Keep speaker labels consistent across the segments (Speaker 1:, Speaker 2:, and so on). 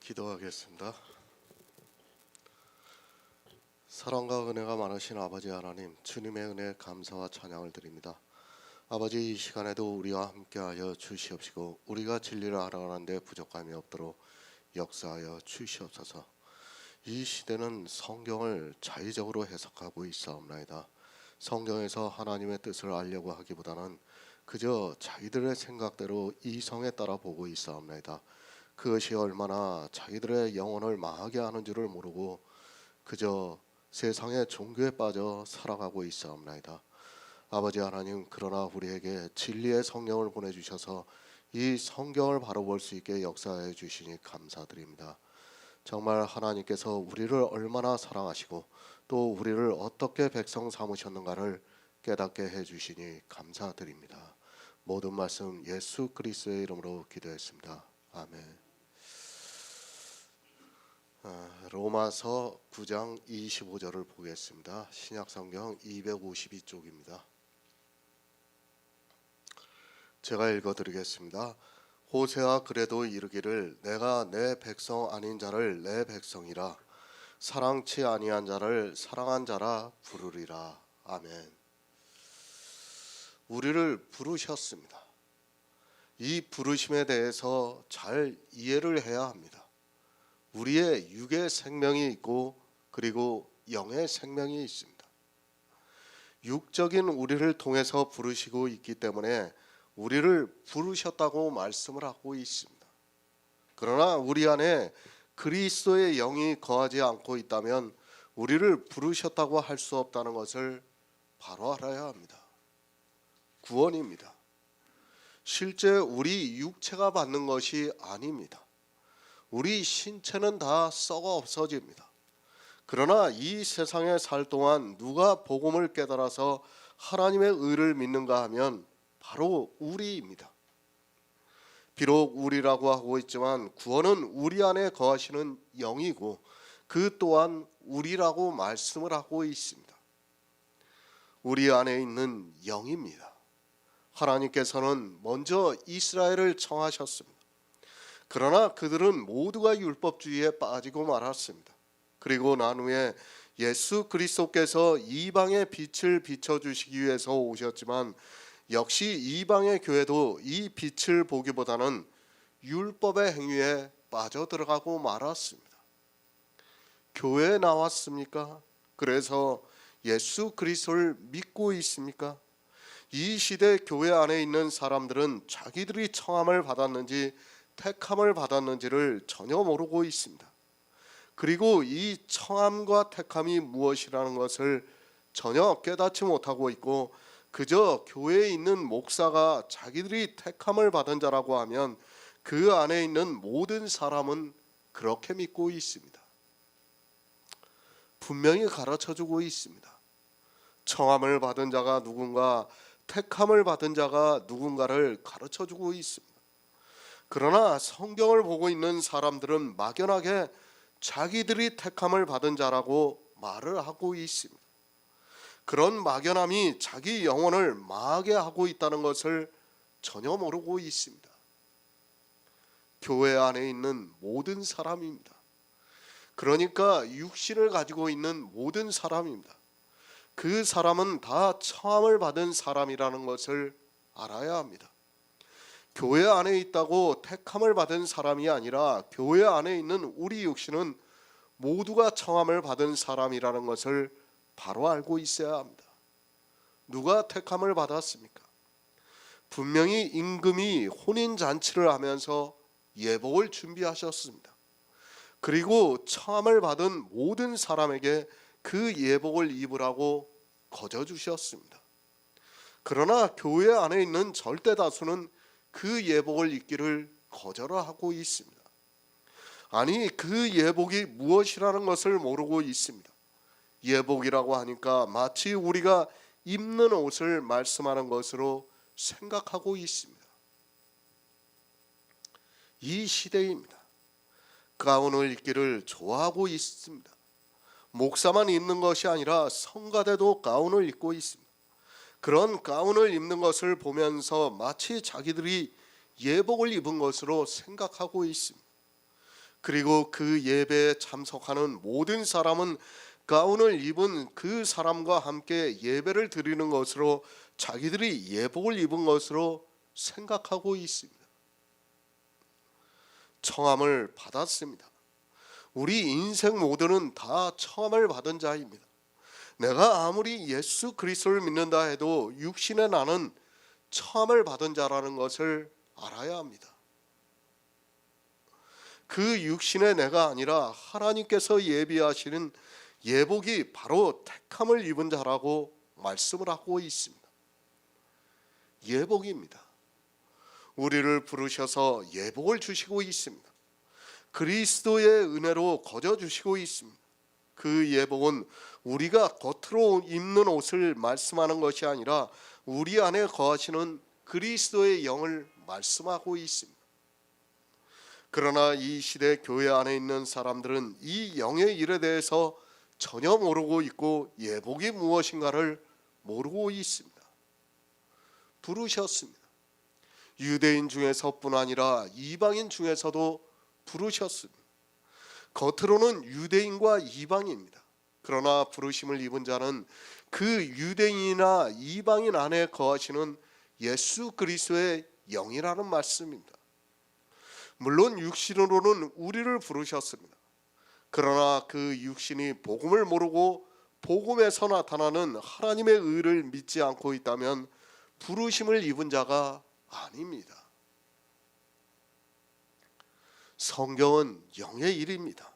Speaker 1: 기도하겠습니다. 사랑과 은혜가 많으신 아버지 하나님, 주님의 은혜에 감사와 찬양을 드립니다. 아버지, 이 시간에도 우리와 함께하여 주시옵시고 우리가 진리를 알아가는데 부족함이 없도록 역사하여 주시옵소서. 이 시대는 성경을 자의적으로 해석하고 있사옵나이다. 성경에서 하나님의 뜻을 알려고 하기보다는 그저 자기들의 생각대로 이성에 따라 보고 있사옵나이다. 그것이 얼마나 자기들의 영혼을 망하게 하는 줄을 모르고 그저 세상의 종교에 빠져 살아가고 있사옵나이다. 아버지 하나님, 그러나 우리에게 진리의 성령을 보내주셔서 이 성경을 바로 볼 수 있게 역사해 주시니 감사드립니다. 정말 하나님께서 우리를 얼마나 사랑하시고 또 우리를 어떻게 백성 삼으셨는가를 깨닫게 해주시니 감사드립니다. 모든 말씀 예수 그리스도의 이름으로 기도했습니다. 아멘. 로마서 9장 25절을 보겠습니다. 신약성경 252쪽입니다. 제가 읽어드리겠습니다. 호세아 그래도 이르기를 내가 내 백성 아닌 자를 내 백성이라 사랑치 아니한 자를 사랑한 자라 부르리라. 아멘. 우리를 부르셨습니다. 이 부르심에 대해서 잘 이해를 해야 합니다. 우리의 육의 생명이 있고 그리고 영의 생명이 있습니다. 육적인 우리를 통해서 부르시고 있기 때문에 우리를 부르셨다고 말씀을 하고 있습니다. 그러나 우리 안에 그리스도의 영이 거하지 않고 있다면 우리를 부르셨다고 할 수 없다는 것을 바로 알아야 합니다. 구원입니다. 실제 우리 육체가 받는 것이 아닙니다. 우리 신체는 다 썩어 없어집니다. 그러나 이 세상에 살 동안 누가 복음을 깨달아서 하나님의 의를 믿는가 하면 바로 우리입니다. 비록 우리라고 하고 있지만 구원은 우리 안에 거하시는 영이고 그 또한 우리라고 말씀을 하고 있습니다. 우리 안에 있는 영입니다. 하나님께서는 먼저 이스라엘을 청하셨습니다. 그러나 그들은 모두가 율법주의에 빠지고 말았습니다. 그리고 난 후에 예수 그리스도께서 이방의 빛을 비춰주시기 위해서 오셨지만 역시 이방의 교회도 이 빛을 보기보다는 율법의 행위에 빠져들어가고 말았습니다. 교회에 나왔습니까? 그래서 예수 그리스도를 믿고 있습니까? 이 시대 교회 안에 있는 사람들은 자기들이 청함을 받았는지 택함을 받았는지를 전혀 모르고 있습니다. 그리고 이 청함과 택함이 무엇이라는 것을 전혀 깨닫지 못하고 있고 그저 교회에 있는 목사가 자기들이 택함을 받은 자라고 하면 그 안에 있는 모든 사람은 그렇게 믿고 있습니다. 분명히 가르쳐주고 있습니다. 청함을 받은 자가 누군가, 택함을 받은 자가 누군가를 가르쳐주고 있습니다. 그러나 성경을 보고 있는 사람들은 막연하게 자기들이 택함을 받은 자라고 말을 하고 있습니다. 그런 막연함이 자기 영혼을 망하게 하고 있다는 것을 전혀 모르고 있습니다. 교회 안에 있는 모든 사람입니다. 그러니까 육신을 가지고 있는 모든 사람입니다. 그 사람은 다 청함을 받은 사람이라는 것을 알아야 합니다. 교회 안에 있다고 택함을 받은 사람이 아니라 교회 안에 있는 우리 육신은 모두가 청함을 받은 사람이라는 것을 바로 알고 있어야 합니다. 누가 택함을 받았습니까? 분명히 임금이 혼인잔치를 하면서 예복을 준비하셨습니다. 그리고 청함을 받은 모든 사람에게 그 예복을 입으라고 거저주셨습니다. 그러나 교회 안에 있는 절대 다수는 그 예복을 입기를 거절하고 있습니다. 아니, 그 예복이 무엇이라는 것을 모르고 있습니다. 예복이라고 하니까 마치 우리가 입는 옷을 말씀하는 것으로 생각하고 있습니다. 이 시대입니다. 가운을 입기를 좋아하고 있습니다. 목사만 입는 것이 아니라 성가대도 가운을 입고 있습니다. 그런 가운을 입는 것을 보면서 마치 자기들이 예복을 입은 것으로 생각하고 있습니다. 그리고 그 예배에 참석하는 모든 사람은 가운을 입은 그 사람과 함께 예배를 드리는 것으로 자기들이 예복을 입은 것으로 생각하고 있습니다. 청함을 받았습니다. 우리 인생 모두는 다 청함을 받은 자입니다. 내가 아무리 예수 그리스도를 믿는다 해도 육신의 나는 청함을 받은 자라는 것을 알아야 합니다. 그 육신의 내가 아니라 하나님께서 예비하시는 예복이 바로 택함을 입은 자라고 말씀을 하고 있습니다. 예복입니다. 우리를 부르셔서 예복을 주시고 있습니다. 그리스도의 은혜로 거저 주시고 있습니다. 그 예복은 우리가 겉으로 입는 옷을 말씀하는 것이 아니라 우리 안에 거하시는 그리스도의 영을 말씀하고 있습니다. 그러나 이 시대 교회 안에 있는 사람들은 이 영의 일에 대해서 전혀 모르고 있고 예복이 무엇인가를 모르고 있습니다. 부르셨습니다. 유대인 중에서뿐 아니라 이방인 중에서도 부르셨습니다. 겉으로는 유대인과 이방인입니다. 그러나 부르심을 입은 자는 그 유대인이나 이방인 안에 거하시는 예수 그리스도의 영이라는 말씀입니다. 물론 육신으로는 우리를 부르셨습니다. 그러나 그 육신이 복음을 모르고 복음에서 나타나는 하나님의 의를 믿지 않고 있다면 부르심을 입은 자가 아닙니다. 성경은 영의 일입니다.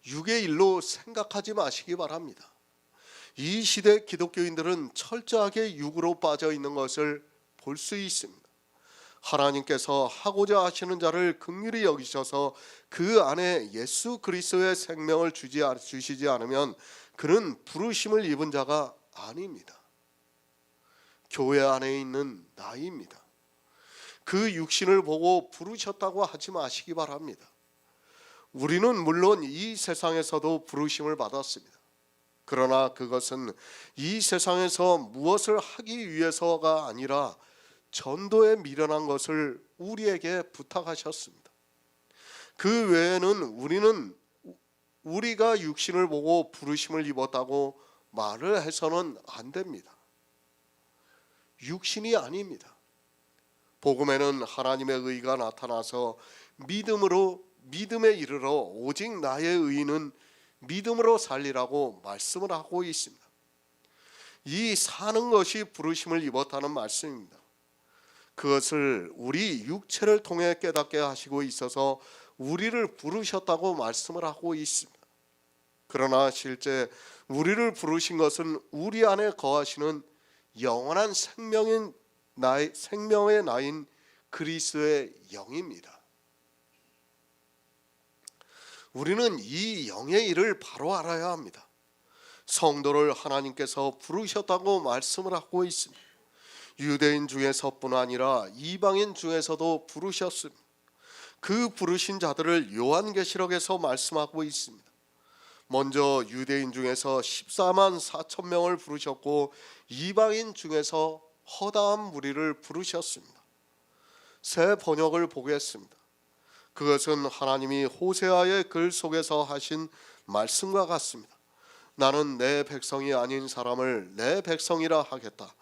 Speaker 1: 육의 일로 생각하지 마시기 바랍니다. 이 시대 기독교인들은 철저하게 육으로 빠져 있는 것을 볼 수 있습니다. 하나님께서 하고자 하시는 자를 긍휼히 여기셔서 그 안에 예수 그리스도의 생명을 주시지 않으면 그는 부르심을 입은 자가 아닙니다. 교회 안에 있는 나입니다. 그 육신을 보고 부르셨다고 하지 마시기 바랍니다. 우리는 물론 이 세상에서도 부르심을 받았습니다. 그러나 그것은 이 세상에서 무엇을 하기 위해서가 아니라 전도에 미련한 것을 우리에게 부탁하셨습니다. 그 외에는 우리는 우리가 육신을 보고 부르심을 입었다고 말을 해서는 안 됩니다. 육신이 아닙니다. 복음에는 하나님의 의가 나타나서 믿음에 이르러 오직 나의 의는 믿음으로 살리라고 말씀을 하고 있습니다. 이 사는 것이 부르심을 입었다는 말씀입니다. 그것을 우리 육체를 통해 깨닫게 하시고 있어서 우리를 부르셨다고 말씀을 하고 있습니다. 그러나 실제 우리를 부르신 것은 우리 안에 거하시는 영원한 생명의 나인 그리스도의 영입니다. 우리는 이 영의 일을 바로 알아야 합니다. 성도를 하나님께서 부르셨다고 말씀을 하고 있습니다. 유대인 중에서뿐 아니라 이방인 중에서도 부르셨습니다. 그 부르신 자들을 요한계시록에서 말씀하고 있습니다. 먼저 유대인 중에서 14만 4천 명을 부르셨고 이방인 중에서 허다한 무리를 부르셨습니다. 새 번역을 보겠습니다. 그것은 하나님이 호세아의 글 속에서 하신 말씀과 같습니다. 나는 내 백성이 아닌 사람을 내 백성이라 하겠다.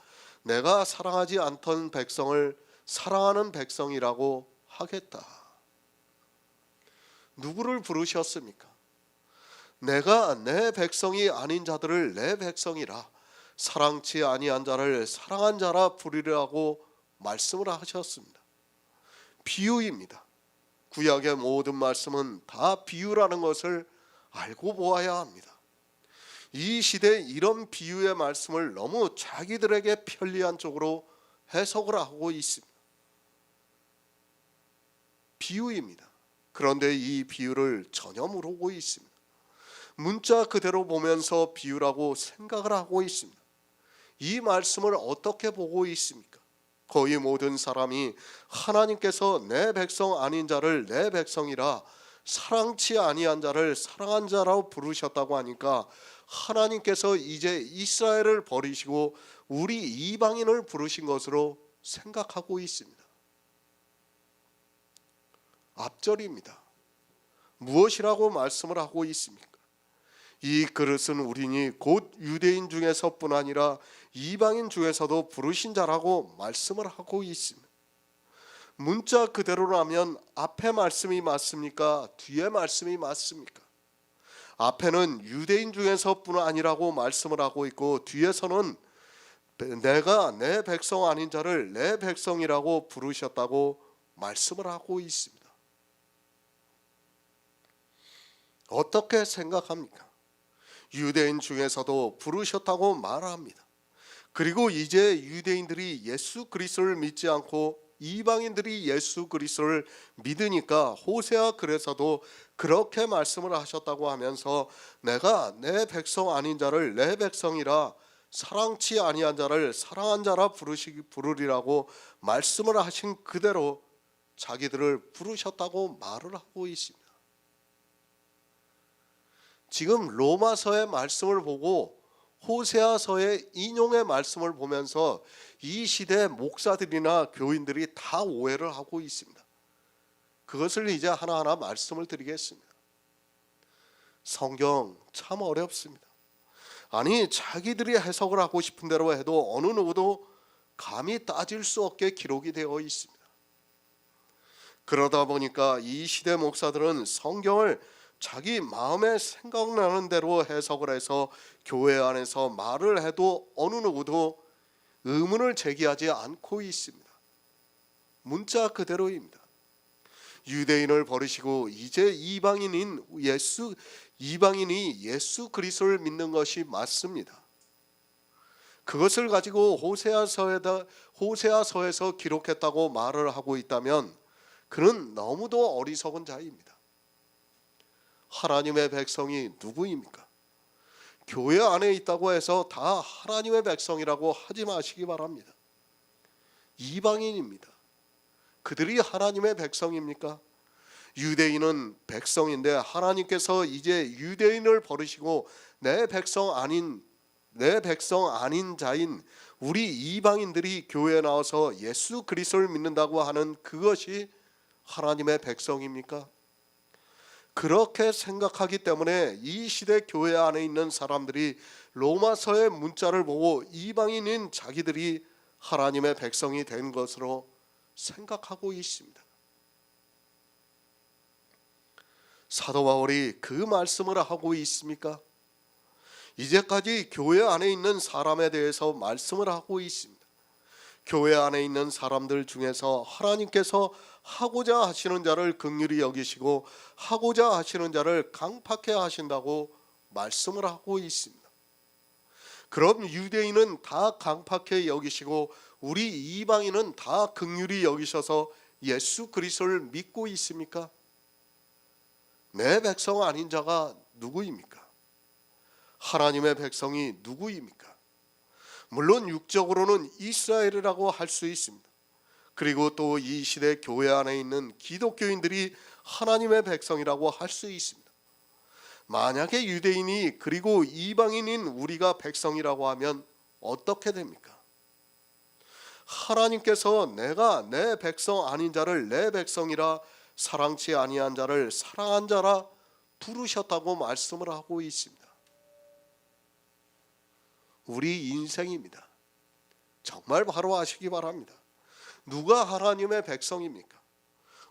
Speaker 1: 내가 사랑하지 않던 백성을 사랑하는 백성이라고 하겠다. 누구를 부르셨습니까? 내가 내 백성이 아닌 자들을 내 백성이라, 사랑치 아니한 자를 사랑한 자라 부르라고 말씀을 하셨습니다. 비유입니다. 구약의 모든 말씀은 다 비유라는 것을 알고 보아야 합니다. 이 시대에 이런 비유의 말씀을 너무 자기들에게 편리한 쪽으로 해석을 하고 있습니다. 비유입니다. 그런데 이 비유를 전혀 모르고 있습니다. 문자 그대로 보면서 비유라고 생각을 하고 있습니다. 이 말씀을 어떻게 보고 있습니까? 거의 모든 사람이 하나님께서 내 백성 아닌 자를 내 백성이라, 사랑치 아니한 자를 사랑한 자라고 부르셨다고 하니까 하나님께서 이제 이스라엘을 버리시고 우리 이방인을 부르신 것으로 생각하고 있습니다. 앞절입니다. 무엇이라고 말씀을 하고 있습니까? 이 그릇은 우리니 곧 유대인 중에서뿐 아니라 이방인 중에서도 부르신 자라고 말씀을 하고 있습니다. 문자 그대로라면 앞에 말씀이 맞습니까? 뒤에 말씀이 맞습니까? 앞에는 유대인 중에서뿐 아니라고 말씀을 하고 있고, 뒤에서는 내가 내 백성 아닌 자를 내 백성이라고 부르셨다고 말씀을 하고 있습니다. 어떻게 생각합니까? 유대인 중에서도 부르셨다고 말합니다. 그리고 이제 유대인들이 예수 그리스도를 믿지 않고 이방인들이 예수 그리스도를 믿으니까 호세아 글에서도 그렇게 말씀을 하셨다고 하면서 내가 내 백성 아닌 자를 내 백성이라, 사랑치 아니한 자를 사랑한 자라 부르리라고 말씀을 하신 그대로 자기들을 부르셨다고 말을 하고 있습니다. 지금 로마서의 말씀을 보고 호세아서의 인용의 말씀을 보면서 이 시대 목사들이나 교인들이 다 오해를 하고 있습니다. 그것을 이제 하나하나 말씀을 드리겠습니다. 성경 참 어렵습니다. 아니, 자기들이 해석을 하고 싶은 대로 해도 어느 누구도 감히 따질 수 없게 기록이 되어 있습니다. 그러다 보니까 이 시대 목사들은 성경을 자기 마음에 생각나는 대로 해석을 해서 교회 안에서 말을 해도 어느 누구도 의문을 제기하지 않고 있습니다. 문자 그대로입니다. 유대인을 버리시고 이제 이방인이 예수 그리스도를 믿는 것이 맞습니다. 그것을 가지고 호세아서에서 기록했다고 말을 하고 있다면 그는 너무도 어리석은 자입니다. 하나님의 백성이 누구입니까? 교회 안에 있다고 해서 다 하나님의 백성이라고 하지 마시기 바랍니다. 이방인입니다. 그들이 하나님의 백성입니까? 유대인은 백성인데 하나님께서 이제 유대인을 버리시고 내 백성 아닌 자인 우리 이방인들이 교회에 나와서 예수 그리스도를 믿는다고 하는 그것이 하나님의 백성입니까? 그렇게 생각하기 때문에 이 시대 교회 안에 있는 사람들이 로마서의 문자를 보고 이방인인 자기들이 하나님의 백성이 된 것으로 생각하고 있습니다. 사도 바울이 그 말씀을 하고 있습니까? 이제까지 교회 안에 있는 사람에 대해서 말씀을 하고 있습니다. 교회 안에 있는 사람들 중에서 하나님께서 하고자 하시는 자를 긍휼히 여기시고 하고자 하시는 자를 강팍해 하신다고 말씀을 하고 있습니다. 그럼 유대인은 다 강팍해 여기시고 우리 이방인은 다 긍휼히 여기셔서 예수 그리스도를 믿고 있습니까? 내 백성 아닌 자가 누구입니까? 하나님의 백성이 누구입니까? 물론 육적으로는 이스라엘이라고 할 수 있습니다. 그리고 또 이 시대 교회 안에 있는 기독교인들이 하나님의 백성이라고 할 수 있습니다. 만약에 유대인이 그리고 이방인인 우리가 백성이라고 하면 어떻게 됩니까? 하나님께서 내가 내 백성 아닌 자를 내 백성이라, 사랑치 아니한 자를 사랑한 자라 부르셨다고 말씀을 하고 있습니다. 우리 인생입니다. 정말 바로 아시기 바랍니다. 누가 하나님의 백성입니까?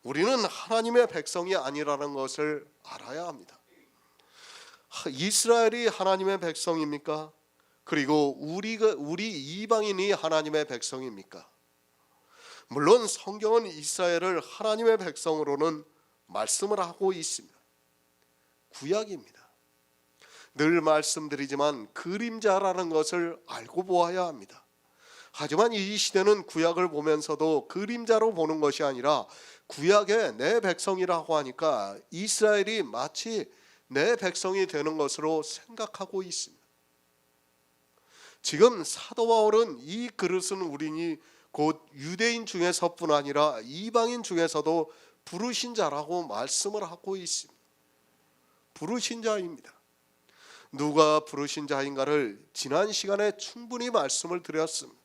Speaker 1: 우리는 하나님의 백성이 아니라는 것을 알아야 합니다. 이스라엘이 하나님의 백성입니까? 그리고 우리 이방인이 하나님의 백성입니까? 물론 성경은 이스라엘을 하나님의 백성으로는 말씀을 하고 있습니다. 구약입니다. 늘 말씀드리지만 그림자라는 것을 알고 보아야 합니다. 하지만 이 시대는 구약을 보면서도 그림자로 보는 것이 아니라 구약에 내 백성이라고 하니까 이스라엘이 마치 내 백성이 되는 것으로 생각하고 있습니다. 지금 사도 바울은 이 그릇은 우리니 곧 유대인 중에서뿐 아니라 이방인 중에서도 부르신 자라고 말씀을 하고 있습니다. 부르신 자입니다. 누가 부르신 자인가를 지난 시간에 충분히 말씀을 드렸습니다.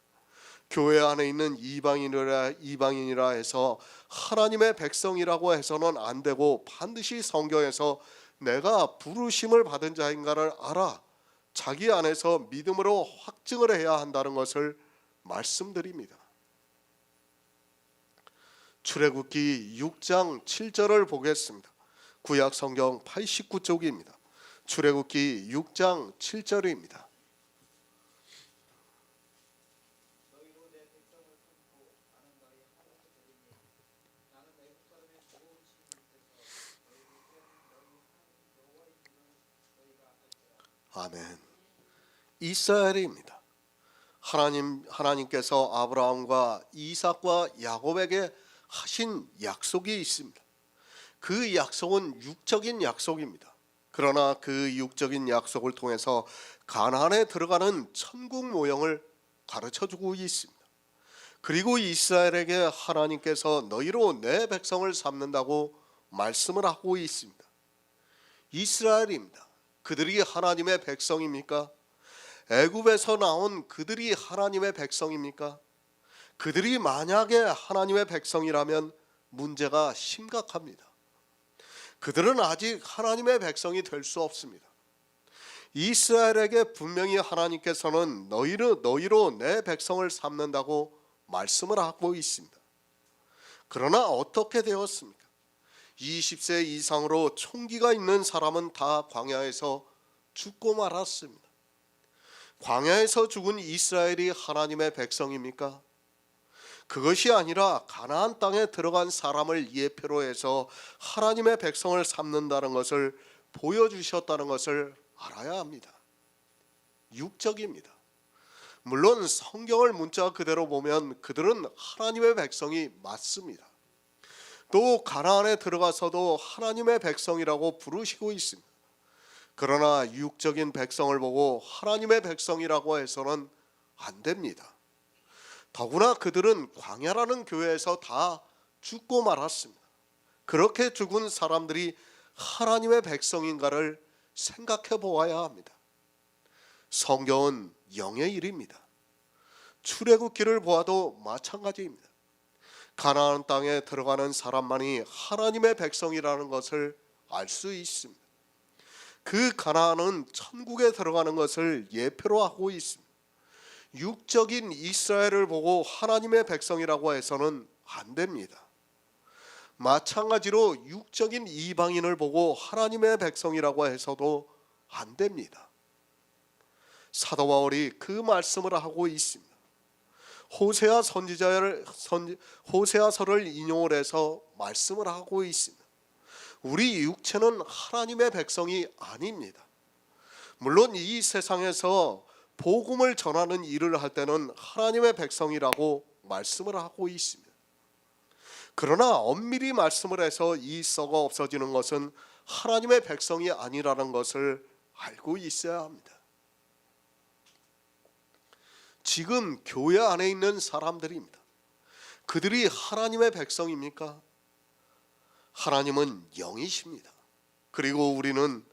Speaker 1: 교회 안에 있는 이방인이라 해서 하나님의 백성이라고 해서는 안 되고, 반드시 성경에서 내가 부르심을 받은 자인가를 알아 자기 안에서 믿음으로 확증을 해야 한다는 것을 말씀드립니다. 출애굽기 6장 7절을 보겠습니다. 구약 성경 89쪽입니다. 출애굽기 6장 7절입니다. 아멘. 이스라엘입니다. 하나님께서 아브라함과 이삭과 야곱에게 하신 약속이 있습니다. 그 약속은 육적인 약속입니다. 그러나 그 육적인 약속을 통해서 가나안에 들어가는 천국 모형을 가르쳐주고 있습니다. 그리고 이스라엘에게 하나님께서 너희로 내 백성을 삼는다고 말씀을 하고 있습니다. 이스라엘입니다. 그들이 하나님의 백성입니까? 애굽에서 나온 그들이 하나님의 백성입니까? 그들이 만약에 하나님의 백성이라면 문제가 심각합니다. 그들은 아직 하나님의 백성이 될 수 없습니다. 이스라엘에게 분명히 하나님께서는 너희로 내 백성을 삼는다고 말씀을 하고 있습니다. 그러나 어떻게 되었습니까? 20세 이상으로 총기가 있는 사람은 다 광야에서 죽고 말았습니다. 광야에서 죽은 이스라엘이 하나님의 백성입니까? 그것이 아니라 가나안 땅에 들어간 사람을 예표로 해서 하나님의 백성을 삼는다는 것을 보여주셨다는 것을 알아야 합니다. 육적입니다. 물론 성경을 문자 그대로 보면 그들은 하나님의 백성이 맞습니다. 또 가나안에 들어가서도 하나님의 백성이라고 부르시고 있습니다. 그러나 육적인 백성을 보고 하나님의 백성이라고 해서는 안 됩니다. 더구나 그들은 광야라는 교회에서 다 죽고 말았습니다. 그렇게 죽은 사람들이 하나님의 백성인가를 생각해 보아야 합니다. 성경은 영의 일입니다. 출애굽기를 보아도 마찬가지입니다. 가나안 땅에 들어가는 사람만이 하나님의 백성이라는 것을 알 수 있습니다. 그 가나안은 천국에 들어가는 것을 예표로 하고 있습니다. 육적인 이스라엘을 보고 하나님의 백성이라고 해서는 안 됩니다. 마찬가지로 육적인 이방인을 보고 하나님의 백성이라고 해서도 안 됩니다. 사도 바울이 그 말씀을 하고 있습니다. 호세아서를 인용을 해서 말씀을 하고 있습니다. 우리 육체는 하나님의 백성이 아닙니다. 물론 이 세상에서 복음을 전하는 일을 할 때는 하나님의 백성이라고 말씀을 하고 있습니다. 그러나 엄밀히 말씀을 해서 이 썩어 없어지는 것은 하나님의 백성이 아니라는 것을 알고 있어야 합니다. 지금 교회 안에 있는 사람들입니다. 그들이 하나님의 백성입니까? 하나님은 영이십니다. 그리고 우리는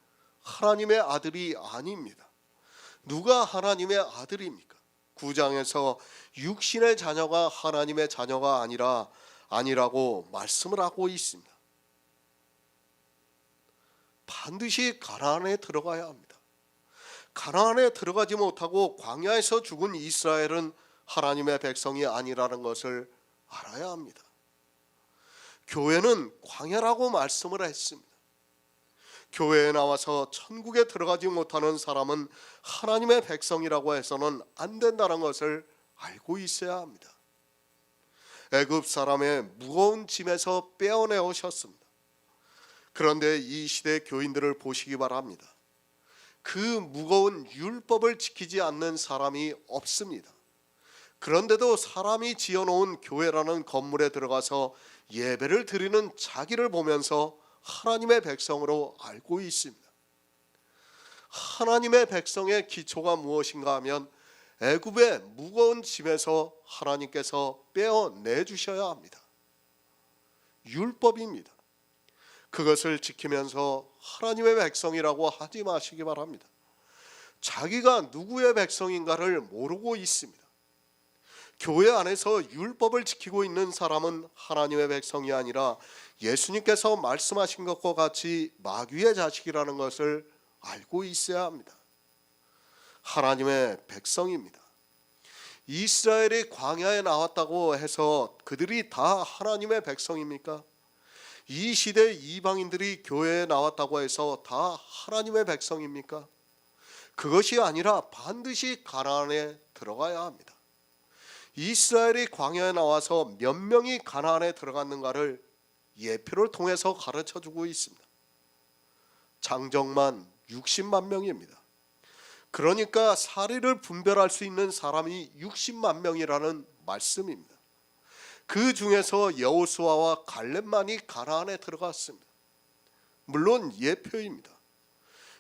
Speaker 1: 하나님의 아들이 아닙니다. 누가 하나님의 아들입니까? 9장에서 육신의 자녀가 하나님의 자녀가 아니라고 말씀을 하고 있습니다. 반드시 가나안에 들어가야 합니다. 가나안에 들어가지 못하고 광야에서 죽은 이스라엘은 하나님의 백성이 아니라는 것을 알아야 합니다. 교회는 광야라고 말씀을 했습니다. 교회에 나와서 천국에 들어가지 못하는 사람은 하나님의 백성이라고 해서는 안 된다는 것을 알고 있어야 합니다. 애굽 사람의 무거운 짐에서 빼어내오셨습니다. 그런데 이 시대 교인들을 보시기 바랍니다. 그 무거운 율법을 지키지 않는 사람이 없습니다. 그런데도 사람이 지어놓은 교회라는 건물에 들어가서 예배를 드리는 자기를 보면서 하나님의 백성으로 알고 있습니다. 하나님의 백성의 기초가 무엇인가 하면 애굽의 무거운 짐에서 하나님께서 빼어내 주셔야 합니다. 율법입니다. 그것을 지키면서 하나님의 백성이라고 하지 마시기 바랍니다. 자기가 누구의 백성인가를 모르고 있습니다. 교회 안에서 율법을 지키고 있는 사람은 하나님의 백성이 아니라 예수님께서 말씀하신 것과 같이 마귀의 자식이라는 것을 알고 있어야 합니다. 하나님의 백성입니다. 이스라엘이 광야에 나왔다고 해서 그들이 다 하나님의 백성입니까? 이 시대 이방인들이 교회에 나왔다고 해서 다 하나님의 백성입니까? 그것이 아니라 반드시 가나안에 들어가야 합니다. 이스라엘이 광야에 나와서 몇 명이 가나안에 들어갔는가를 예표를 통해서 가르쳐주고 있습니다. 장정만 60만 명입니다. 그러니까 사리를 분별할 수 있는 사람이 60만 명이라는 말씀입니다. 그 중에서 여호수아와 갈렙만이 가나안에 들어갔습니다. 물론 예표입니다.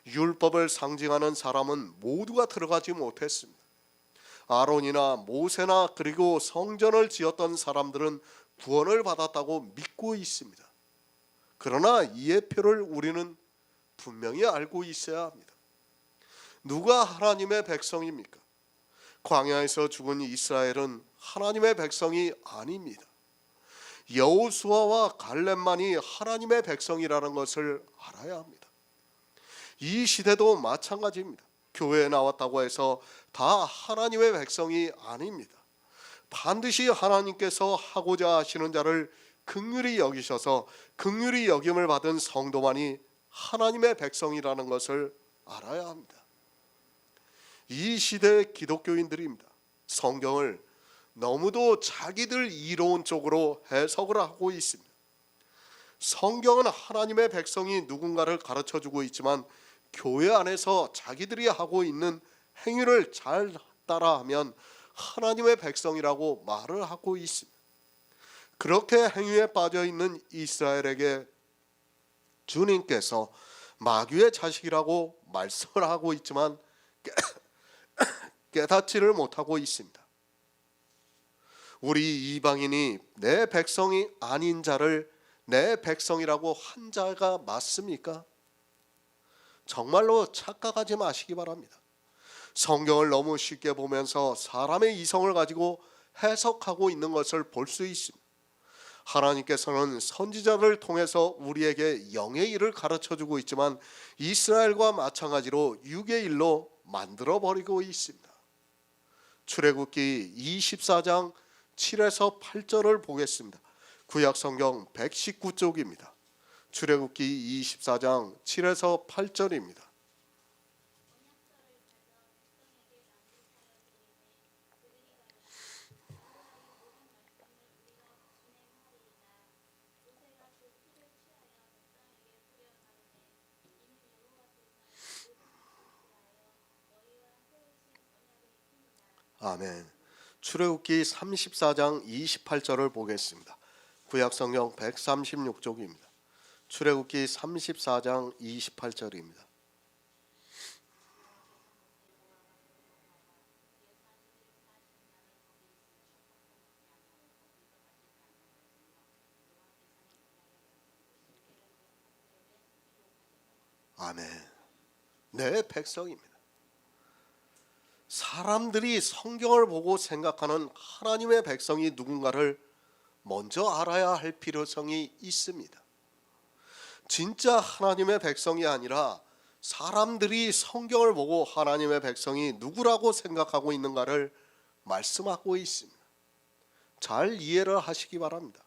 Speaker 1: 율법을 상징하는 사람은 모두가 들어가지 못했습니다. 아론이나 모세나 그리고 성전을 지었던 사람들은 구원을 받았다고 믿고 있습니다. 그러나 이 예표를 우리는 분명히 알고 있어야 합니다. 누가 하나님의 백성입니까? 광야에서 죽은 이스라엘은 하나님의 백성이 아닙니다. 여호수아와 갈렙만이 하나님의 백성이라는 것을 알아야 합니다. 이 시대도 마찬가지입니다. 교회에 나왔다고 해서 다 하나님의 백성이 아닙니다. 반드시 하나님께서 하고자 하시는 자를 긍휼히 여기셔서 긍휼히 여김을 받은 성도만이 하나님의 백성이라는 것을 알아야 합니다. 이 시대의 기독교인들입니다. 성경을 너무도 자기들 이로운 쪽으로 해석을 하고 있습니다. 성경은 하나님의 백성이 누군가를 가르쳐주고 있지만 교회 안에서 자기들이 하고 있는 행위를 잘 따라하면 하나님의 백성이라고 말을 하고 있습니다. 그렇게 행위에 빠져있는 이스라엘에게 주님께서 마귀의 자식이라고 말씀을 하고 있지만 깨닫지를 못하고 있습니다. 우리 이방인이 내 백성이 아닌 자를 내 백성이라고 한 자가 맞습니까? 정말로 착각하지 마시기 바랍니다. 성경을 너무 쉽게 보면서 사람의 이성을 가지고 해석하고 있는 것을 볼 수 있습니다. 하나님께서는 선지자를 통해서 우리에게 영의 일을 가르쳐주고 있지만 이스라엘과 마찬가지로 육의 일로 만들어버리고 있습니다. 출애굽기 24장 7에서 8절을 보겠습니다. 구약성경 119쪽입니다. 출애굽기 24장 7에서 8절입니다. 아멘. 출애굽기 34장 28절을 보겠습니다. 구약성경 136쪽입니다. 출애굽기 34장 28절입니다. 아멘. 내 백성입니다. 사람들이 성경을 보고 생각하는 하나님의 백성이 누군가를 먼저 알아야 할 필요성이 있습니다. 진짜 하나님의 백성이 아니라 사람들이 성경을 보고 하나님의 백성이 누구라고 생각하고 있는가를 말씀하고 있습니다. 잘 이해를 하시기 바랍니다.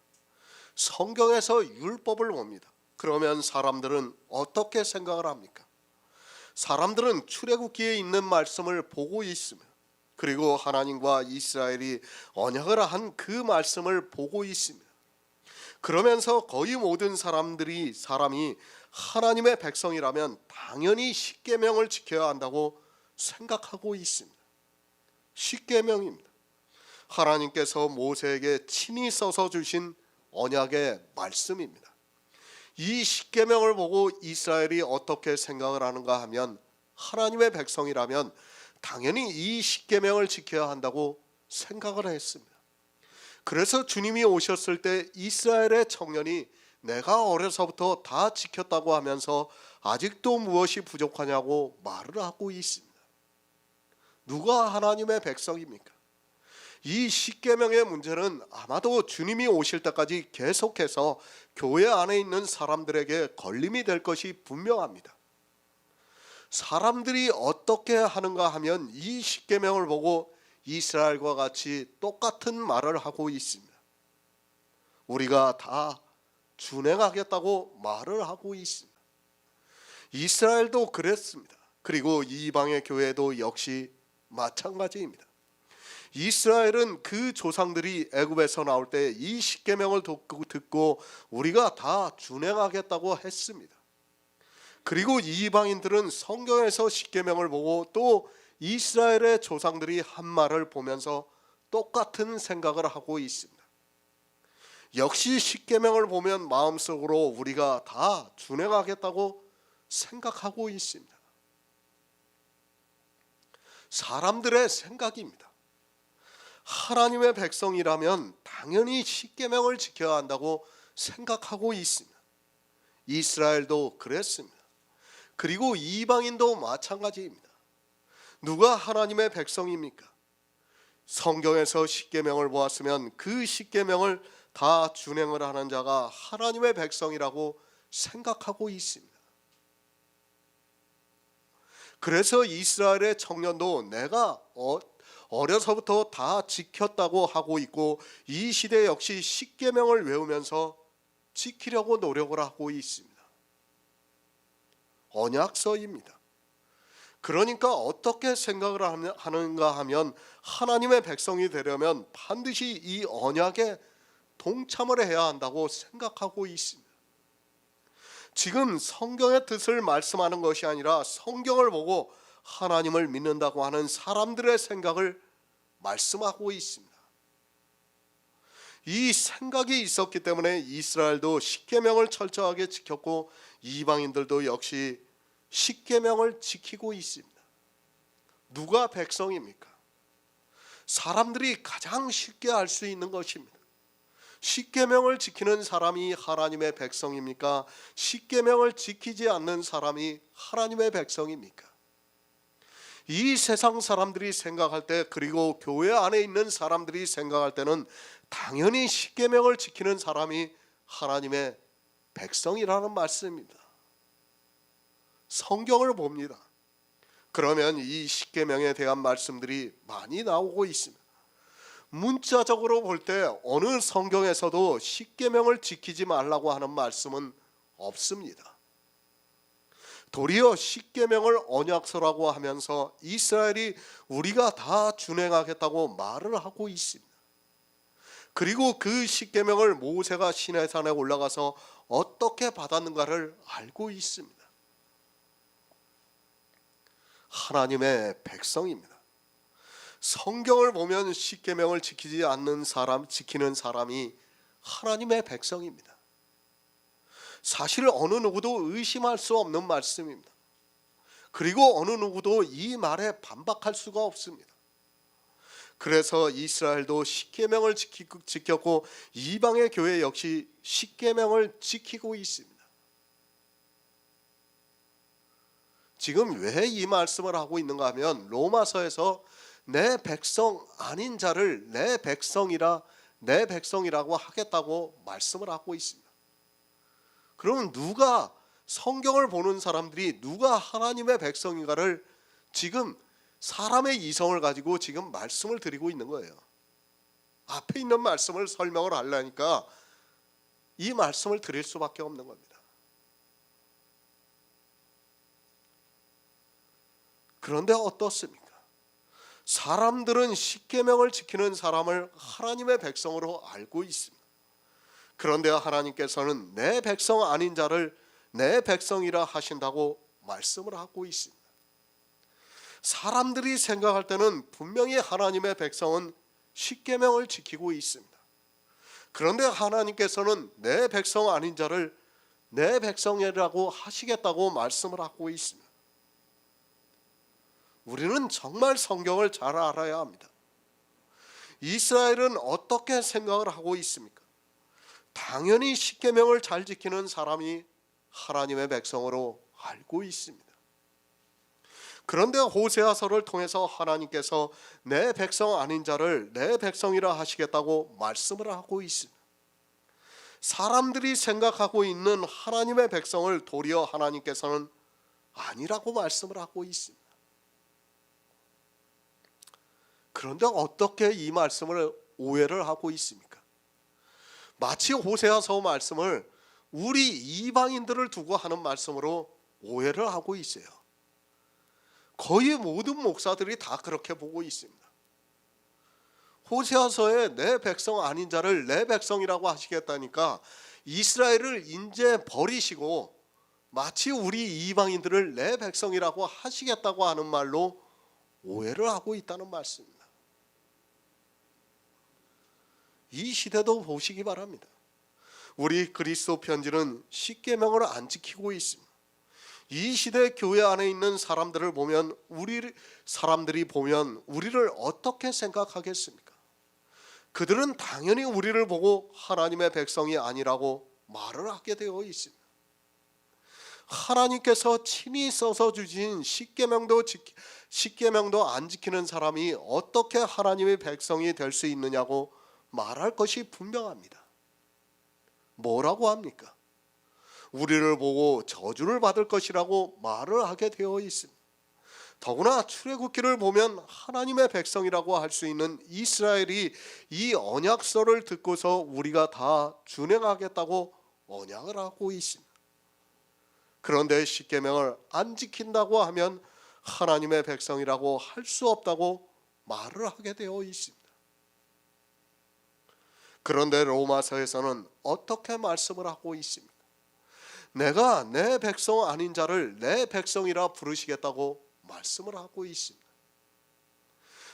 Speaker 1: 성경에서 율법을 봅니다. 그러면 사람들은 어떻게 생각을 합니까? 사람들은 출애굽기에 있는 말씀을 보고 있으며 그리고 하나님과 이스라엘이 언약을 한 그 말씀을 보고 있습니다. 그러면서 거의 모든 사람이 하나님의 백성이라면 당연히 십계명을 지켜야 한다고 생각하고 있습니다. 십계명입니다. 하나님께서 모세에게 친히 써서 주신 언약의 말씀입니다. 이 십계명을 보고 이스라엘이 어떻게 생각을 하는가 하면 하나님의 백성이라면 당연히 이 십계명을 지켜야 한다고 생각을 했습니다. 그래서 주님이 오셨을 때 이스라엘의 청년이 내가 어려서부터 다 지켰다고 하면서 아직도 무엇이 부족하냐고 말을 하고 있습니다. 누가 하나님의 백성입니까? 이 십계명의 문제는 아마도 주님이 오실 때까지 계속해서 교회 안에 있는 사람들에게 걸림이 될 것이 분명합니다. 사람들이 어떻게 하는가 하면 이 십계명을 보고 이스라엘과 같이 똑같은 말을 하고 있습니다. 우리가 다 준행하겠다고 말을 하고 있습니다. 이스라엘도 그랬습니다. 그리고 이방의 교회도 역시 마찬가지입니다. 이스라엘은 그 조상들이 애굽에서 나올 때 이 십계명을 듣고 우리가 다 준행하겠다고 했습니다. 그리고 이방인들은 성경에서 십계명을 보고 또 이스라엘의 조상들이 한 말을 보면서 똑같은 생각을 하고 있습니다. 역시 십계명을 보면 마음속으로 우리가 다 준행하겠다고 생각하고 있습니다. 사람들의 생각입니다. 하나님의 백성이라면 당연히 십계명을 지켜야 한다고 생각하고 있습니다. 이스라엘도 그랬습니다. 그리고 이방인도 마찬가지입니다. 누가 하나님의 백성입니까? 성경에서 십계명을 보았으면 그 십계명을 다 준행을 하는 자가 하나님의 백성이라고 생각하고 있습니다. 그래서 이스라엘의 청년도 내가 어려서부터 다 지켰다고 하고 있고 이 시대 역시 십계명을 외우면서 지키려고 노력을 하고 있습니다. 언약서입니다. 그러니까 어떻게 생각을 하는가 하면 하나님의 백성이 되려면 반드시 이 언약에 동참을 해야 한다고 생각하고 있습니다. 지금 성경의 뜻을 말씀하는 것이 아니라 성경을 보고 하나님을 믿는다고 하는 사람들의 생각을 말씀하고 있습니다. 이 생각이 있었기 때문에 이스라엘도 십계명을 철저하게 지켰고 이방인들도 역시 십계명을 지키고 있습니다. 누가 백성입니까? 사람들이 가장 쉽게 알 수 있는 것입니다. 십계명을 지키는 사람이 하나님의 백성입니까? 십계명을 지키지 않는 사람이 하나님의 백성입니까? 이 세상 사람들이 생각할 때 그리고 교회 안에 있는 사람들이 생각할 때는 당연히 십계명을 지키는 사람이 하나님의 백성이라는 말씀입니다. 성경을 봅니다. 그러면 이 십계명에 대한 말씀들이 많이 나오고 있습니다. 문자적으로 볼 때 어느 성경에서도 십계명을 지키지 말라고 하는 말씀은 없습니다. 도리어 십계명을 언약서라고 하면서 이스라엘이 우리가 다 준행하겠다고 말을 하고 있습니다. 그리고 그 십계명을 모세가 시내산에 올라가서 어떻게 받았는가를 알고 있습니다. 하나님의 백성입니다. 성경을 보면 십계명을 지키지 않는 사람, 지키는 사람이 하나님의 백성입니다. 사실 어느 누구도 의심할 수 없는 말씀입니다. 그리고 어느 누구도 이 말에 반박할 수가 없습니다. 그래서 이스라엘도 십계명을 지켰고 이방의 교회 역시 십계명을 지키고 있습니다. 지금 왜 이 말씀을 하고 있는가 하면 로마서에서 내 백성 아닌 자를 내 백성이라고 하겠다고 말씀을 하고 있습니다. 그러면 누가 성경을 보는 사람들이 누가 하나님의 백성인가를 지금 사람의 이성을 가지고 지금 말씀을 드리고 있는 거예요. 앞에 있는 말씀을 설명을 하려니까 이 말씀을 드릴 수밖에 없는 겁니다. 그런데 어떻습니까? 사람들은 십계명을 지키는 사람을 하나님의 백성으로 알고 있습니다. 그런데 하나님께서는 내 백성 아닌 자를 내 백성이라 하신다고 말씀을 하고 있습니다. 사람들이 생각할 때는 분명히 하나님의 백성은 십계명을 지키고 있습니다. 그런데 하나님께서는 내 백성 아닌 자를 내 백성이라고 하시겠다고 말씀을 하고 있습니다. 우리는 정말 성경을 잘 알아야 합니다. 이스라엘은 어떻게 생각을 하고 있습니까? 당연히 십계명을 잘 지키는 사람이 하나님의 백성으로 알고 있습니다. 그런데 호세아서를 통해서 하나님께서 내 백성 아닌 자를 내 백성이라 하시겠다고 말씀을 하고 있습니다. 사람들이 생각하고 있는 하나님의 백성을 도리어 하나님께서는 아니라고 말씀을 하고 있습니다. 그런데 어떻게 이 말씀을 오해를 하고 있습니까? 마치 호세아서 말씀을 우리 이방인들을 두고 하는 말씀으로 오해를 하고 있어요. 거의 모든 목사들이 다 그렇게 보고 있습니다. 호세아서에 내 백성 아닌 자를 내 백성이라고 하시겠다니까 이스라엘을 이제 버리시고 마치 우리 이방인들을 내 백성이라고 하시겠다고 하는 말로 오해를 하고 있다는 말씀입니다. 이 시대도 보시기 바랍니다. 우리 그리스도 편지는 십계명을 안 지키고 있습니다. 이 시대 교회 안에 있는 사람들을 보면 사람들이 보면 우리를 어떻게 생각하겠습니까? 그들은 당연히 우리를 보고 하나님의 백성이 아니라고 말을 하게 되어 있습니다. 하나님께서 친히 써서 주신 십계명도 안 지키는 사람이 어떻게 하나님의 백성이 될 수 있느냐고 말할 것이 분명합니다. 뭐라고 합니까? 우리를 보고 저주를 받을 것이라고 말을 하게 되어 있습니다. 더구나 출애굽기를 보면 하나님의 백성이라고 할 수 있는 이스라엘이 이 언약서를 듣고서 우리가 다 준행하겠다고 언약을 하고 있습니다. 그런데 십계명을 안 지킨다고 하면 하나님의 백성이라고 할 수 없다고 말을 하게 되어 있습니다. 그런데 로마서에서는 어떻게 말씀을 하고 있습니까? 내가 내 백성 아닌 자를 내 백성이라 부르시겠다고 말씀을 하고 있습니다.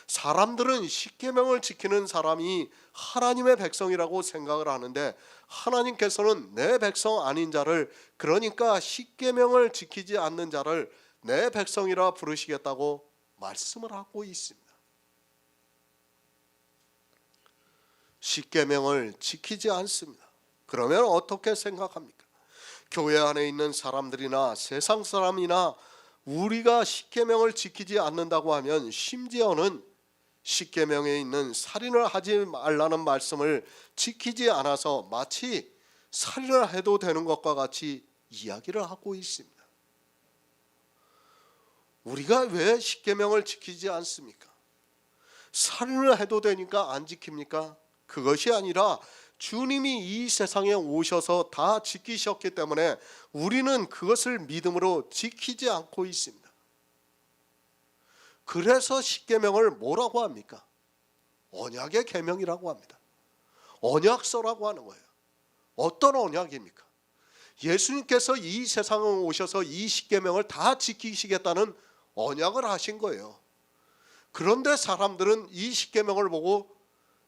Speaker 1: 사람들은 십계명을 지키는 사람이 하나님의 백성이라고 생각을 하는데 하나님께서는 내 백성 아닌 자를, 그러니까 십계명을 지키지 않는 자를 내 백성이라 부르시겠다고 말씀을 하고 있습니다. 십계명을 지키지 않습니다. 그러면 어떻게 생각합니까? 교회 안에 있는 사람들이나 세상 사람이나 우리가 십계명을 지키지 않는다고 하면 심지어는 십계명에 있는 살인을 하지 말라는 말씀을 지키지 않아서 마치 살인을 해도 되는 것과 같이 이야기를 하고 있습니다. 우리가 왜 십계명을 지키지 않습니까? 살인을 해도 되니까 안 지킵니까? 그것이 아니라 주님이 이 세상에 오셔서 다 지키셨기 때문에 우리는 그것을 믿음으로 지키지 않고 있습니다. 그래서 십계명을 뭐라고 합니까? 언약의 계명이라고 합니다. 언약서라고 하는 거예요. 어떤 언약입니까? 예수님께서 이 세상에 오셔서 이 십계명을 다 지키시겠다는 언약을 하신 거예요. 그런데 사람들은 이 십계명을 보고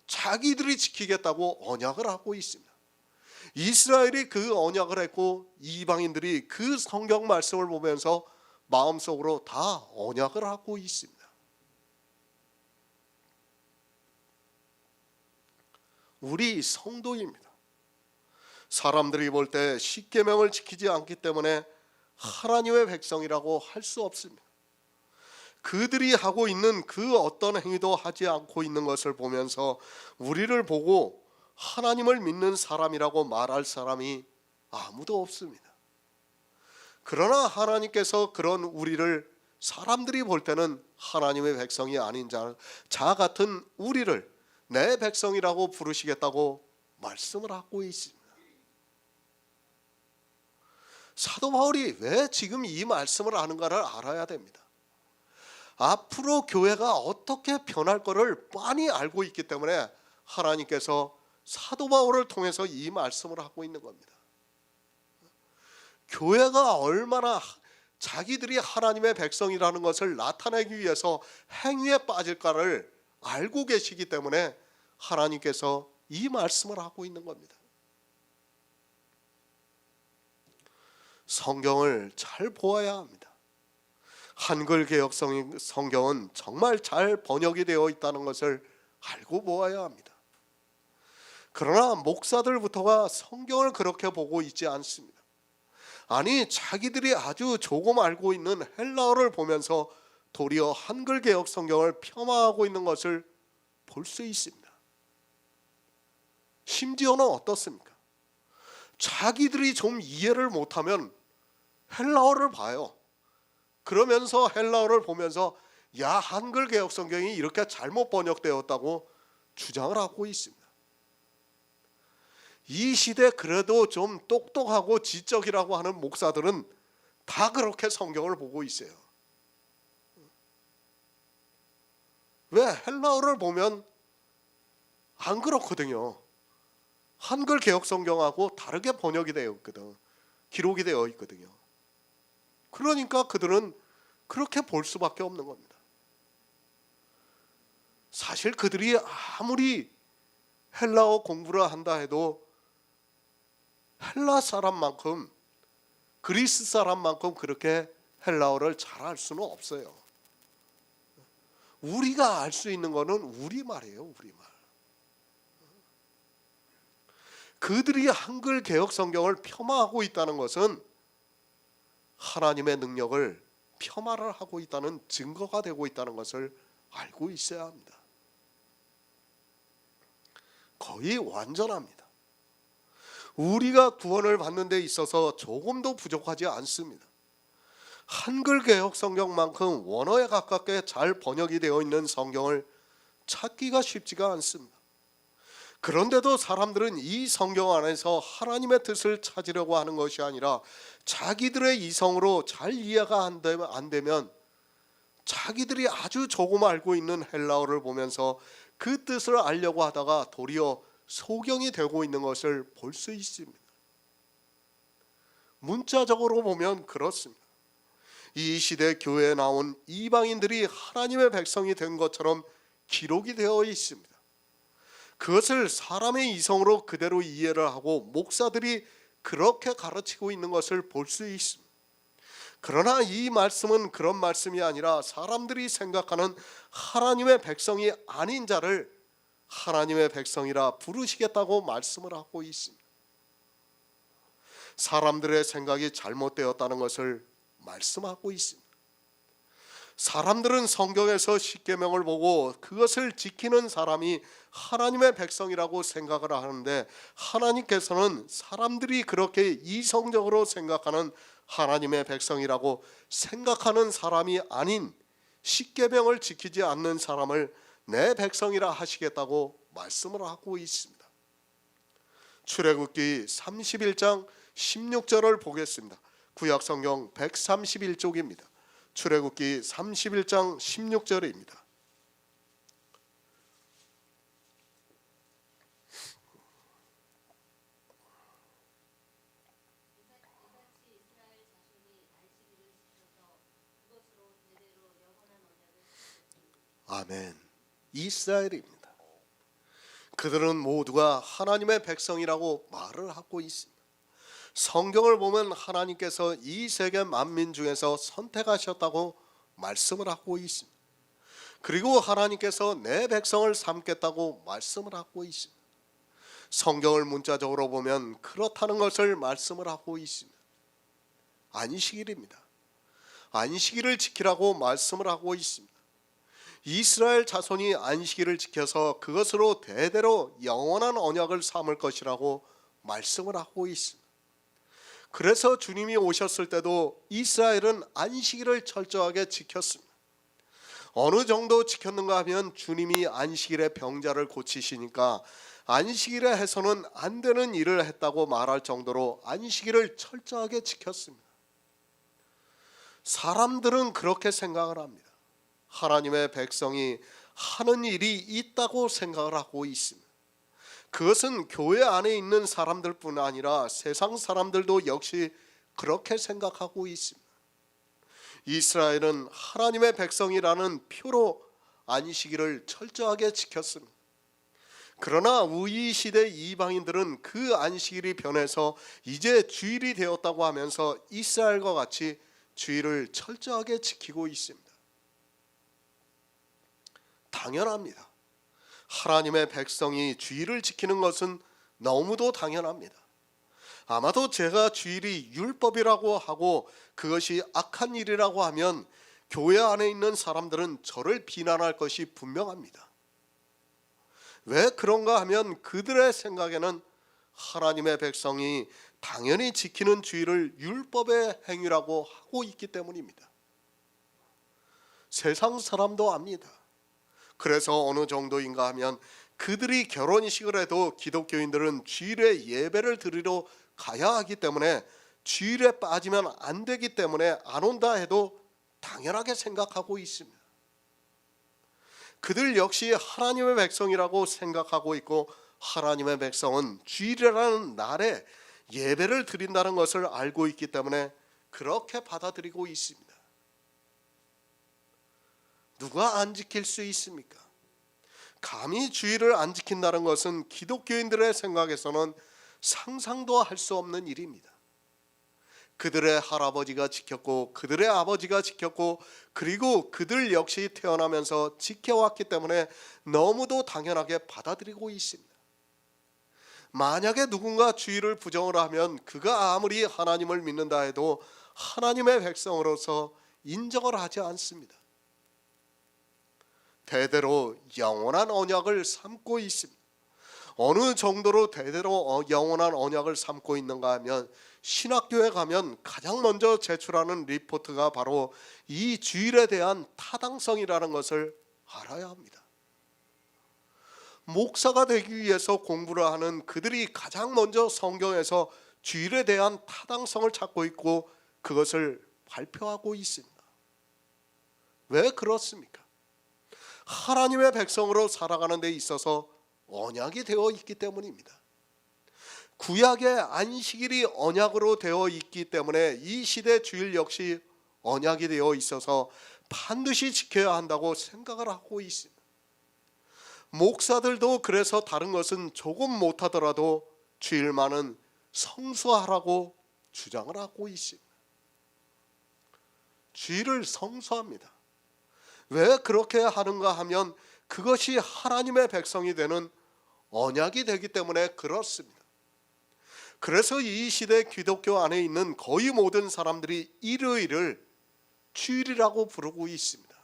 Speaker 1: 자기들이 지키겠다고 언약을 하고 있습니다. 이스라엘이 그 언약을 했고 이방인들이 그 성경 말씀을 보면서 마음속으로 다 언약을 하고 있습니다. 우리 성도입니다. 사람들이 볼 때 십계명을 지키지 않기 때문에 하나님의 백성이라고 할 수 없습니다. 그들이 하고 있는 그 어떤 행위도 하지 않고 있는 것을 보면서 우리를 보고 하나님을 믿는 사람이라고 말할 사람이 아무도 없습니다. 그러나 하나님께서 그런 우리를, 사람들이 볼 때는 하나님의 백성이 아닌 자 같은 우리를 내 백성이라고 부르시겠다고 말씀을 하고 있습니다. 사도 바울이 왜 지금 이 말씀을 하는가를 알아야 됩니다. 앞으로 교회가 어떻게 변할 것을 뻔히 알고 있기 때문에 하나님께서 사도 바울을 통해서 이 말씀을 하고 있는 겁니다. 교회가 얼마나 자기들이 하나님의 백성이라는 것을 나타내기 위해서 행위에 빠질까를 알고 계시기 때문에 하나님께서 이 말씀을 하고 있는 겁니다. 성경을 잘 보아야 합니다. 한글 개역 성경은 정말 잘 번역이 되어 있다는 것을 알고 보아야 합니다. 그러나 목사들부터가 성경을 그렇게 보고 있지 않습니다. 아니, 자기들이 아주 조금 알고 있는 헬라어를 보면서 도리어 한글 개혁 성경을 폄하하고 있는 것을 볼 수 있습니다. 심지어는 어떻습니까? 자기들이 좀 이해를 못하면 헬라어를 봐요. 그러면서 헬라어를 보면서 야, 한글 개혁 성경이 이렇게 잘못 번역되었다고 주장을 하고 있습니다. 이 시대 그래도 좀 똑똑하고 지적이라고 하는 목사들은 다 그렇게 성경을 보고 있어요. 왜? 헬라어를 보면 안 그렇거든요. 한글 개혁 성경하고 다르게 번역이 되어 있거든. 기록이 되어 있거든요. 그러니까 그들은 그렇게 볼 수밖에 없는 겁니다. 사실 그들이 아무리 헬라어 공부를 한다 해도 헬라 사람만큼, 그리스 사람만큼 그렇게 헬라어를 잘할 수는 없어요. 우리가 알 수 있는 거는 우리말이에요. 우리말. 그들이 한글 개혁 성경을 폄하하고 있다는 것은 하나님의 능력을 폄하를 하고 있다는 증거가 되고 있다는 것을 알고 있어야 합니다. 거의 완전합니다. 우리가 구원을 받는 데 있어서 조금도 부족하지 않습니다. 한글 개혁 성경만큼 원어에 가깝게 잘 번역이 되어 있는 성경을 찾기가 쉽지가 않습니다. 그런데도 사람들은 이 성경 안에서 하나님의 뜻을 찾으려고 하는 것이 아니라 자기들의 이성으로 잘 이해가 안 되면 자기들이 아주 조금 알고 있는 헬라어를 보면서 그 뜻을 알려고 하다가 도리어 소경이 되고 있는 것을 볼 수 있습니다. 문자적으로 보면 그렇습니다. 이 시대 교회에 나온 이방인들이 하나님의 백성이 된 것처럼 기록이 되어 있습니다. 그것을 사람의 이성으로 그대로 이해를 하고 목사들이 그렇게 가르치고 있는 것을 볼 수 있습니다. 그러나 이 말씀은 그런 말씀이 아니라 사람들이 생각하는 하나님의 백성이 아닌 자를 하나님의 백성이라 부르시겠다고 말씀을 하고 있습니다. 사람들의 생각이 잘못되었다는 것을 말씀하고 있습니다. 사람들은 성경에서 십계명을 보고 그것을 지키는 사람이 하나님의 백성이라고 생각을 하는데 하나님께서는 사람들이 그렇게 이성적으로 생각하는 하나님의 백성이라고 생각하는 사람이 아닌 십계명을 지키지 않는 사람을 내 백성이라 하시겠다고 말씀을 하고 있습니다. 출애굽기 31장 16절을 보겠습니다. 구약성경 131쪽입니다. 출애굽기 31장 16절입니다. 아멘. 이스라엘입니다. 그들은 모두가 하나님의 백성이라고 말을 하고 있습니다. 성경을 보면 하나님께서 이 세계 만민 중에서 선택하셨다고 말씀을 하고 있습니다. 그리고 하나님께서 내 백성을 삼겠다고 말씀을 하고 있습니다. 성경을 문자적으로 보면 그렇다는 것을 말씀을 하고 있습니다. 안식일입니다. 안식일을 지키라고 말씀을 하고 있습니다. 이스라엘 자손이 안식일을 지켜서 그것으로 대대로 영원한 언약을 삼을 것이라고 말씀을 하고 있습니다. 그래서 주님이 오셨을 때도 이스라엘은 안식일을 철저하게 지켰습니다. 어느 정도 지켰는가 하면 주님이 안식일에 병자를 고치시니까 안식일에 해서는 안 되는 일을 했다고 말할 정도로 안식일을 철저하게 지켰습니다. 사람들은 그렇게 생각을 합니다. 하나님의 백성이 하는 일이 있다고 생각을 하고 있습니다. 그것은 교회 안에 있는 사람들뿐 아니라 세상 사람들도 역시 그렇게 생각하고 있습니다. 이스라엘은 하나님의 백성이라는 표로 안식일을 철저하게 지켰습니다. 그러나 우리 시대 이방인들은 그 안식일이 변해서 이제 주일이 되었다고 하면서 이스라엘과 같이 주일을 철저하게 지키고 있습니다. 당연합니다. 하나님의 백성이 주일을 지키는 것은 너무도 당연합니다. 아마도 제가 주일이 율법이라고 하고 그것이 악한 일이라고 하면 교회 안에 있는 사람들은 저를 비난할 것이 분명합니다. 왜 그런가 하면 그들의 생각에는 하나님의 백성이 당연히 지키는 주의를 율법의 행위라고 하고 있기 때문입니다. 세상 사람도 압니다. 그래서 어느 정도인가 하면 그들이 결혼식을 해도 기독교인들은 주일에 예배를 드리러 가야 하기 때문에 주일에 빠지면 안 되기 때문에 안 온다 해도 당연하게 생각하고 있습니다. 그들 역시 하나님의 백성이라고 생각하고 있고, 하나님의 백성은 주일이라는 날에 예배를 드린다는 것을 알고 있기 때문에 그렇게 받아들이고 있습니다. 누가 안 지킬 수 있습니까? 감히 주일을 안 지킨다는 것은 기독교인들의 생각에서는 상상도 할 수 없는 일입니다. 그들의 할아버지가 지켰고 그들의 아버지가 지켰고 그리고 그들 역시 태어나면서 지켜왔기 때문에 너무도 당연하게 받아들이고 있습니다. 만약에 누군가 주일을 부정을 하면 그가 아무리 하나님을 믿는다 해도 하나님의 백성으로서 인정을 하지 않습니다. 대대로 영원한 언약을 삼고 있습니다. 어느 정도로 대대로 영원한 언약을 삼고 있는가 하면, 신학교에 가면 가장 먼저 제출하는 리포트가 바로 이 주일에 대한 타당성이라는 것을 알아야 합니다. 목사가 되기 위해서 공부를 하는 그들이 가장 먼저 성경에서 주일에 대한 타당성을 찾고 있고 그것을 발표하고 있습니다. 왜 그렇습니까? 하나님의 백성으로 살아가는 데 있어서 언약이 되어 있기 때문입니다. 구약의 안식일이 언약으로 되어 있기 때문에 이 시대 주일 역시 언약이 되어 있어서 반드시 지켜야 한다고 생각을 하고 있습니다. 목사들도 그래서 다른 것은 조금 못하더라도 주일만은 성수하라고 주장을 하고 있습니다. 주일을 성수합니다. 왜 그렇게 하는가 하면 그것이 하나님의 백성이 되는 언약이 되기 때문에 그렇습니다. 그래서 이 시대 기독교 안에 있는 거의 모든 사람들이 일요일을 주일이라고 부르고 있습니다.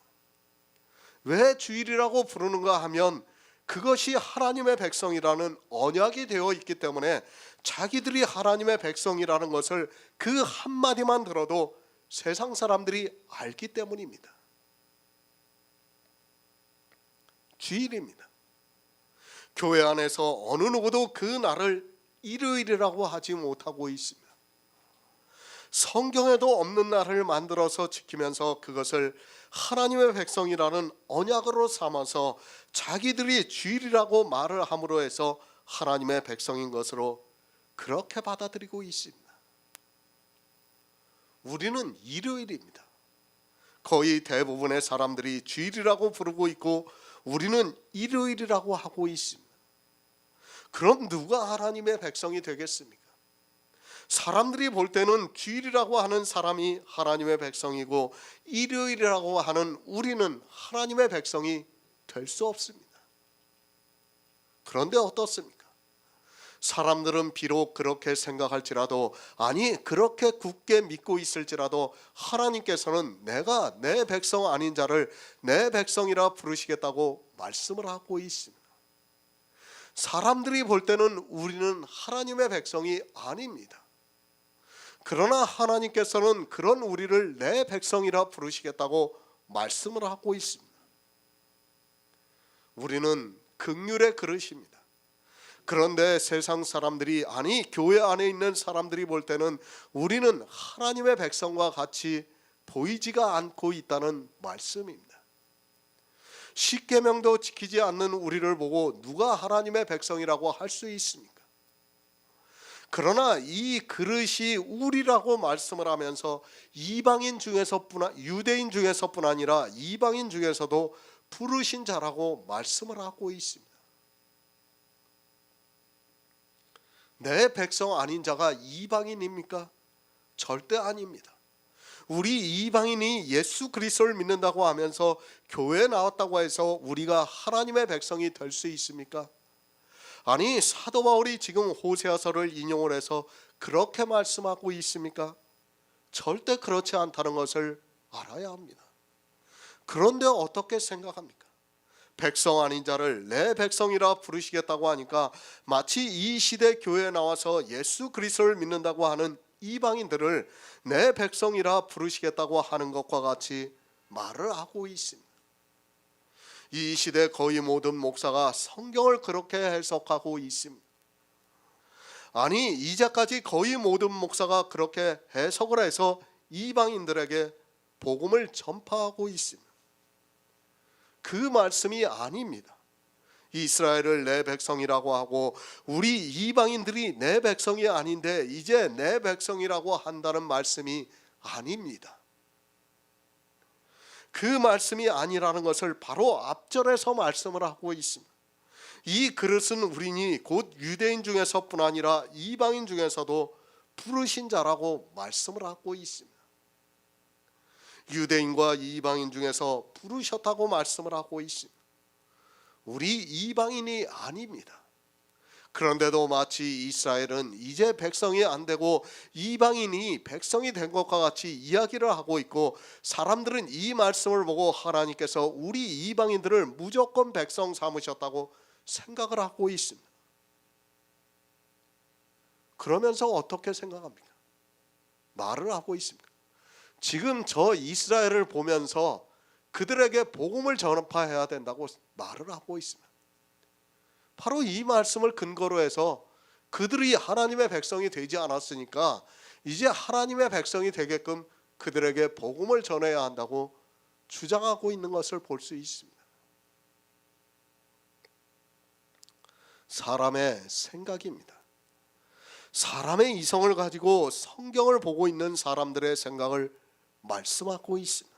Speaker 1: 왜 주일이라고 부르는가 하면 그것이 하나님의 백성이라는 언약이 되어 있기 때문에 자기들이 하나님의 백성이라는 것을 그 한마디만 들어도 세상 사람들이 알기 때문입니다. 주일입니다. 교회 안에서 어느 누구도 그 날을 일요일이라고 하지 못하고 있습니다. 성경에도 없는 날을 만들어서 지키면서 그것을 하나님의 백성이라는 언약으로 삼아서 자기들이 주일이라고 말을 함으로 해서 하나님의 백성인 것으로 그렇게 받아들이고 있습니다. 우리는 일요일입니다. 거의 대부분의 사람들이 주일이라고 부르고 있고 우리는 일요일이라고 하고 있습니다. 그럼 누가 하나님의 백성이 되겠습니까? 사람들이 볼 때는 주일이라고 하는 사람이 하나님의 백성이고 일요일이라고 하는 우리는 하나님의 백성이 될 수 없습니다. 그런데 어떻습니까? 사람들은 비록 그렇게 생각할지라도, 아니 그렇게 굳게 믿고 있을지라도 하나님께서는 내가 내 백성 아닌 자를 내 백성이라 부르시겠다고 말씀을 하고 있습니다. 사람들이 볼 때는 우리는 하나님의 백성이 아닙니다. 그러나 하나님께서는 그런 우리를 내 백성이라 부르시겠다고 말씀을 하고 있습니다. 우리는 긍휼의 그릇입니다. 그런데 세상 사람들이, 아니 교회 안에 있는 사람들이 볼 때는 우리는 하나님의 백성과 같이 보이지가 않고 있다는 말씀입니다. 십계명도 지키지 않는 우리를 보고 누가 하나님의 백성이라고 할 수 있습니까? 그러나 이 그릇이 우리라고 말씀을 하면서 이방인 중에서뿐, 유대인 중에서뿐 아니라 이방인 중에서도 부르신 자라고 말씀을 하고 있습니다. 내 백성 아닌 자가 이방인입니까? 절대 아닙니다. 우리 이방인이 예수 그리스도를 믿는다고 하면서 교회에 나왔다고 해서 우리가 하나님의 백성이 될 수 있습니까? 아니 사도 바울이 지금 호세아서를 인용을 해서 그렇게 말씀하고 있습니까? 절대 그렇지 않다는 것을 알아야 합니다. 그런데 어떻게 생각합니까? 백성 아닌 자를 내 백성이라 부르시겠다고 하니까 마치 이 시대 교회에 나와서 예수 그리스도를 믿는다고 하는 이방인들을 내 백성이라 부르시겠다고 하는 것과 같이 말을 하고 있습니다. 이 시대 거의 모든 목사가 성경을 그렇게 해석하고 있습니다. 아니, 이제까지 거의 모든 목사가 그렇게 해석을 해서 이방인들에게 복음을 전파하고 있습니다. 그 말씀이 아닙니다. 이스라엘을 내 백성이라고 하고 우리 이방인들이 내 백성이 아닌데 이제 내 백성이라고 한다는 말씀이 아닙니다. 그 말씀이 아니라는 것을 바로 앞절에서 말씀을 하고 있습니다. 이 그릇은 우리니 곧 유대인 중에서뿐 아니라 이방인 중에서도 부르신 자라고 말씀을 하고 있습니다. 유대인과 이방인 중에서 부르셨다고 말씀을 하고 있습니다. 우리 이방인이 아닙니다. 그런데도 마치 이스라엘은 이제 백성이 안 되고 이방인이 백성이 된 것과 같이 이야기를 하고 있고, 사람들은 이 말씀을 보고 하나님께서 우리 이방인들을 무조건 백성 삼으셨다고 생각을 하고 있습니다. 그러면서 어떻게 생각합니까? 말을 하고 있습니다. 지금 저 이스라엘을 보면서 그들에게 복음을 전파해야 된다고 말을 하고 있습니다. 바로 이 말씀을 근거로 해서 그들이 하나님의 백성이 되지 않았으니까 이제 하나님의 백성이 되게끔 그들에게 복음을 전해야 한다고 주장하고 있는 것을 볼 수 있습니다. 사람의 생각입니다. 사람의 이성을 가지고 성경을 보고 있는 사람들의 생각을 말씀하고 있습니다.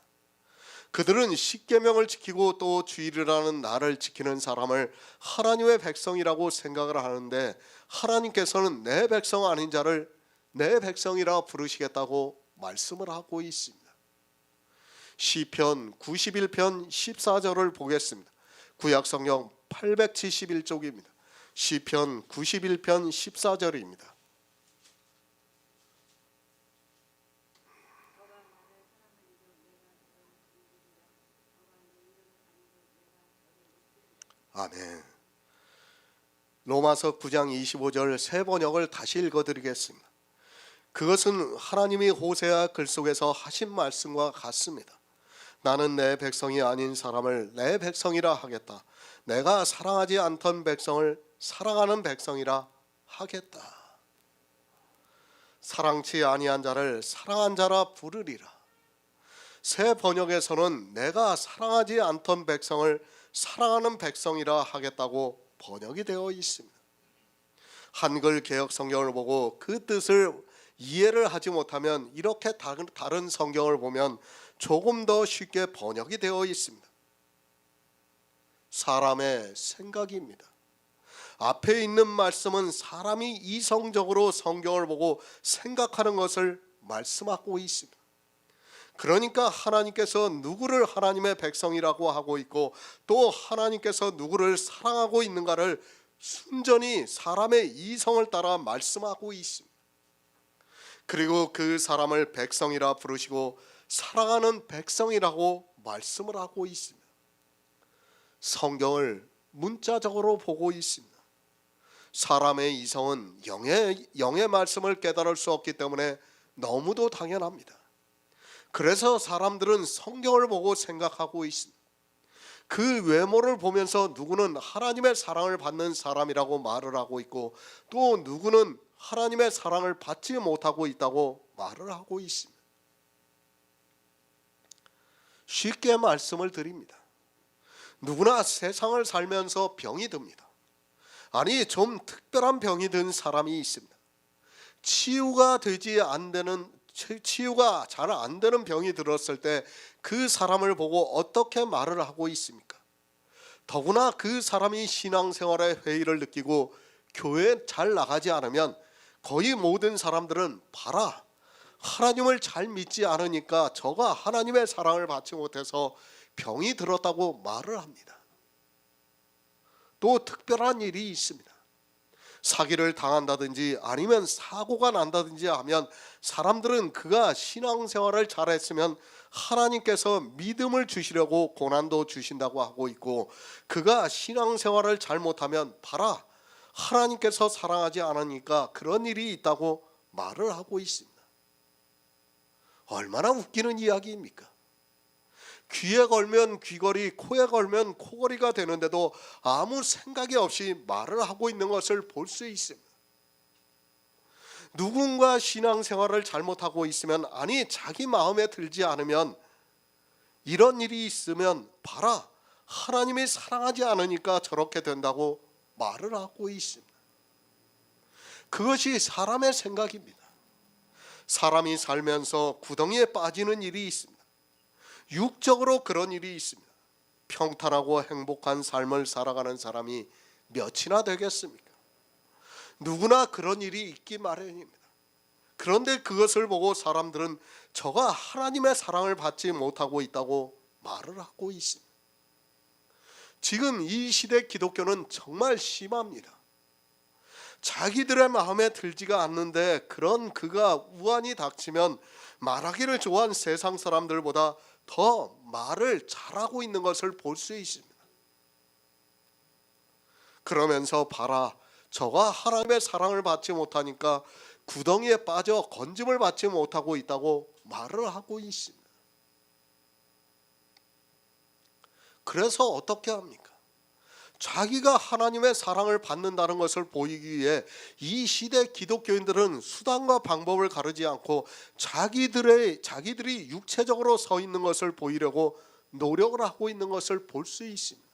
Speaker 1: 그들은 십계명을 지키고 또 주일이라는 날을 지키는 사람을 하나님의 백성이라고 생각을 하는데, 하나님께서는 내 백성 아닌 자를 내 백성이라 부르시겠다고 말씀을 하고 있습니다. 시편 91편 14절을 보겠습니다. 구약성경 871쪽입니다. 시편 91편 14절입니다. 아멘. 로마서 9장 25절 새 번역을 다시 읽어드리겠습니다. 그것은 하나님이 호세아 글 속에서 하신 말씀과 같습니다. 나는 내 백성이 아닌 사람을 내 백성이라 하겠다. 내가 사랑하지 않던 백성을 사랑하는 백성이라 하겠다. 사랑치 아니한 자를 사랑한 자라 부르리라. 새 번역에서는 내가 사랑하지 않던 백성을 사랑하는 백성이라 하겠다고 번역이 되어 있습니다. 한글 개역 성경을 보고 그 뜻을 이해를 하지 못하면 이렇게 다른 성경을 보면 조금 더 쉽게 번역이 되어 있습니다. 사람의 생각입니다. 앞에 있는 말씀은 사람이 이성적으로 성경을 보고 생각하는 것을 말씀하고 있습니다. 그러니까 하나님께서 누구를 하나님의 백성이라고 하고 있고 또 하나님께서 누구를 사랑하고 있는가를 순전히 사람의 이성을 따라 말씀하고 있습니다. 그리고 그 사람을 백성이라 부르시고 사랑하는 백성이라고 말씀을 하고 있습니다. 성경을 문자적으로 보고 있습니다. 사람의 이성은 영의 말씀을 깨달을 수 없기 때문에 너무도 당연합니다. 그래서 사람들은 성경을 보고 생각하고 있습니다. 그 외모를 보면서 누구는 하나님의 사랑을 받는 사람이라고 말을 하고 있고 또 누구는 하나님의 사랑을 받지 못하고 있다고 말을 하고 있습니다. 쉽게 말씀을 드립니다. 누구나 세상을 살면서 병이 듭니다. 아니, 좀 특별한 병이 든 사람이 있습니다. 치유가 잘 안 되는 병이 들었을 때 그 사람을 보고 어떻게 말을 하고 있습니까? 더구나 그 사람이 신앙생활에 회의를 느끼고 교회에 잘 나가지 않으면 거의 모든 사람들은 봐라, 하나님을 잘 믿지 않으니까 저가 하나님의 사랑을 받지 못해서 병이 들었다고 말을 합니다. 또 특별한 일이 있습니다. 사기를 당한다든지 아니면 사고가 난다든지 하면 사람들은 그가 신앙생활을 잘했으면 하나님께서 믿음을 주시려고 고난도 주신다고 하고 있고, 그가 신앙생활을 잘못하면 봐라, 하나님께서 사랑하지 않으니까 그런 일이 있다고 말을 하고 있습니다. 얼마나 웃기는 이야기입니까? 귀에 걸면 귀걸이, 코에 걸면 코걸이가 되는데도 아무 생각이 없이 말을 하고 있는 것을 볼 수 있습니다. 누군가 신앙생활을 잘못하고 있으면, 아니 자기 마음에 들지 않으면, 이런 일이 있으면 봐라, 하나님이 사랑하지 않으니까 저렇게 된다고 말을 하고 있습니다. 그것이 사람의 생각입니다. 사람이 살면서 구덩이에 빠지는 일이 있습니다. 육적으로 그런 일이 있습니다. 평탄하고 행복한 삶을 살아가는 사람이 몇이나 되겠습니까? 누구나 그런 일이 있기 마련입니다. 그런데 그것을 보고 사람들은 저가 하나님의 사랑을 받지 못하고 있다고 말을 하고 있습니다. 지금 이 시대 기독교는 정말 심합니다. 자기들의 마음에 들지가 않는데 그런 그가 우환이 닥치면 말하기를 좋아하는 세상 사람들보다 더 말을 잘하고 있는 것을 볼 수 있습니다. 그러면서 봐라, 저가 하나님의 사랑을 받지 못하니까 구덩이에 빠져 건짐을 받지 못하고 있다고 말을 하고 있습니다. 그래서 어떻게 합니까? 자기가 하나님의 사랑을 받는다는 것을 보이기 위해 이 시대 기독교인들은 수단과 방법을 가르지 않고 자기들이 육체적으로 서 있는 것을 보이려고 노력을 하고 있는 것을 볼 수 있습니다.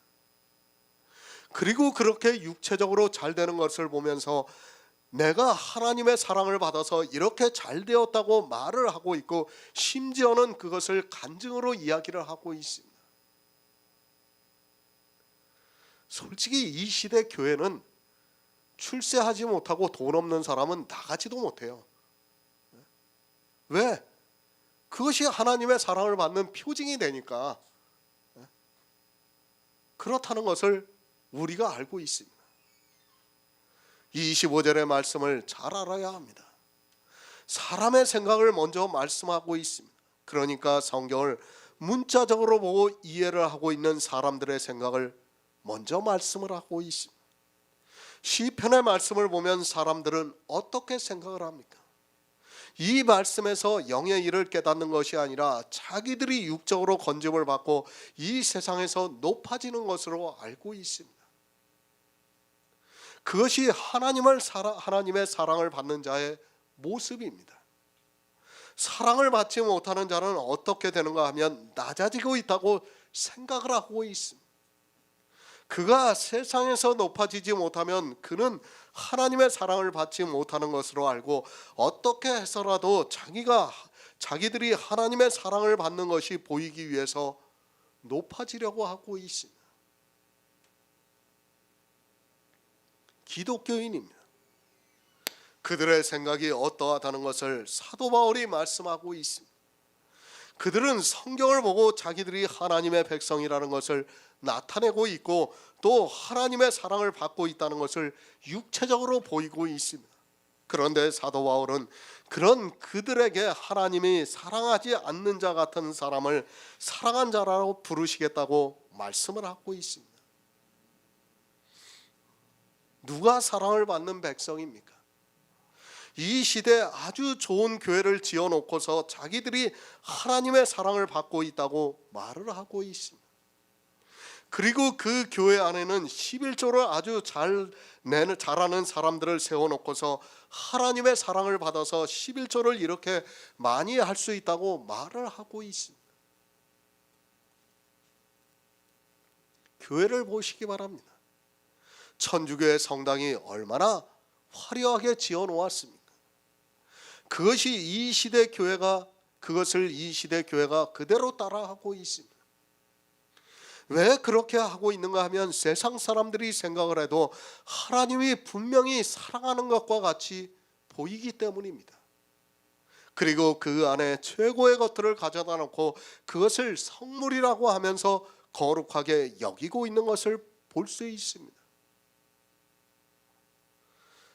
Speaker 1: 그리고 그렇게 육체적으로 잘 되는 것을 보면서 내가 하나님의 사랑을 받아서 이렇게 잘 되었다고 말을 하고 있고, 심지어는 그것을 간증으로 이야기를 하고 있습니다. 솔직히 이 시대 교회는 출세하지 못하고 돈 없는 사람은 나가지도 못해요. 왜? 그것이 하나님의 사랑을 받는 표징이 되니까. 그렇다는 것을 우리가 알고 있습니다. 25절의 말씀을 잘 알아야 합니다. 사람의 생각을 먼저 말씀하고 있습니다. 그러니까 성경을 문자적으로 보고 이해를 하고 있는 사람들의 생각을 먼저 말씀을 하고 있습니다. 시편의 말씀을 보면 사람들은 어떻게 생각을 합니까? 이 말씀에서 영의 일을 깨닫는 것이 아니라 자기들이 육적으로 건짐을 받고 이 세상에서 높아지는 것으로 알고 있습니다. 그것이 하나님의 사랑을 받는 자의 모습입니다. 사랑을 받지 못하는 자는 어떻게 되는가 하면 낮아지고 있다고 생각을 하고 있습니다. 그가 세상에서 높아지지 못하면 그는 하나님의 사랑을 받지 못하는 것으로 알고, 어떻게 해서라도 자기들이 하나님의 사랑을 받는 것이 보이기 위해서 높아지려고 하고 있습니다. 기독교인입니다. 그들의 생각이 어떠하다는 것을 사도 바울이 말씀하고 있습니다. 그들은 성경을 보고 자기들이 하나님의 백성이라는 것을 나타내고 있고, 또 하나님의 사랑을 받고 있다는 것을 육체적으로 보이고 있습니다. 그런데 사도 바울은 그런 그들에게 하나님이 사랑하지 않는 자 같은 사람을 사랑한 자라고 부르시겠다고 말씀을 하고 있습니다. 누가 사랑을 받는 백성입니까? 이 시대에 아주 좋은 교회를 지어놓고서 자기들이 하나님의 사랑을 받고 있다고 말을 하고 있습니다. 그리고 그 교회 안에는 11조를 아주 잘하는 사람들을 세워놓고서 하나님의 사랑을 받아서 11조를 이렇게 많이 할 수 있다고 말을 하고 있습니다. 교회를 보시기 바랍니다. 천주교의 성당이 얼마나 화려하게 지어 놓았습니까? 그것을 이 시대 교회가 그대로 따라하고 있습니다. 왜 그렇게 하고 있는가 하면 세상 사람들이 생각을 해도 하나님이 분명히 사랑하는 것과 같이 보이기 때문입니다. 그리고 그 안에 최고의 것들을 가져다 놓고 그것을 성물이라고 하면서 거룩하게 여기고 있는 것을 볼 수 있습니다.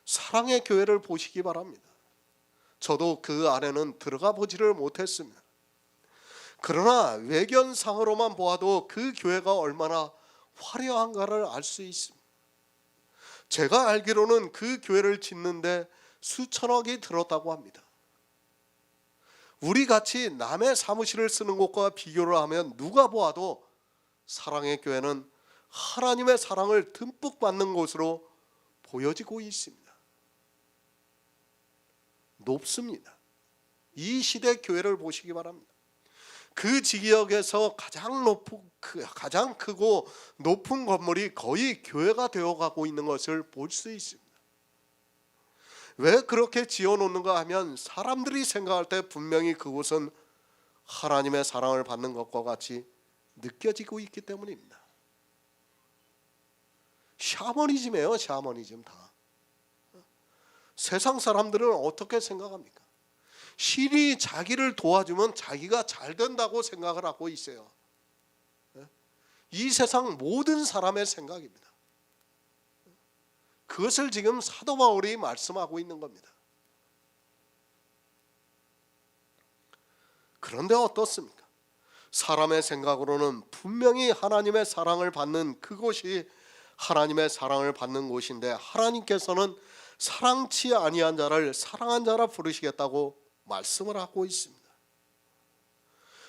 Speaker 1: 사랑의 교회를 보시기 바랍니다. 저도 그 안에는 들어가 보지를 못했습니다. 그러나 외견상으로만 보아도 그 교회가 얼마나 화려한가를 알 수 있습니다. 제가 알기로는 그 교회를 짓는데 수천억이 들었다고 합니다. 우리 같이 남의 사무실을 쓰는 곳과 비교를 하면 누가 보아도 사랑의 교회는 하나님의 사랑을 듬뿍 받는 곳으로 보여지고 있습니다. 높습니다. 이 시대 교회를 보시기 바랍니다. 그 지역에서 가장 크고 높은 건물이 거의 교회가 되어가고 있는 것을 볼 수 있습니다. 왜 그렇게 지어놓는가 하면 사람들이 생각할 때 분명히 그곳은 하나님의 사랑을 받는 것과 같이 느껴지고 있기 때문입니다. 샤머니즘이에요. 샤머니즘 다. 세상 사람들은 어떻게 생각합니까? 신이 자기를 도와주면 자기가 잘 된다고 생각을 하고 있어요. 이 세상 모든 사람의 생각입니다. 그것을 지금 사도 바울이 말씀하고 있는 겁니다. 그런데 어떻습니까? 사람의 생각으로는 분명히 하나님의 사랑을 받는 그곳이 하나님의 사랑을 받는 곳인데, 하나님께서는 사랑치 아니한 자를 사랑한 자라 부르시겠다고 말씀을 하고 있습니다.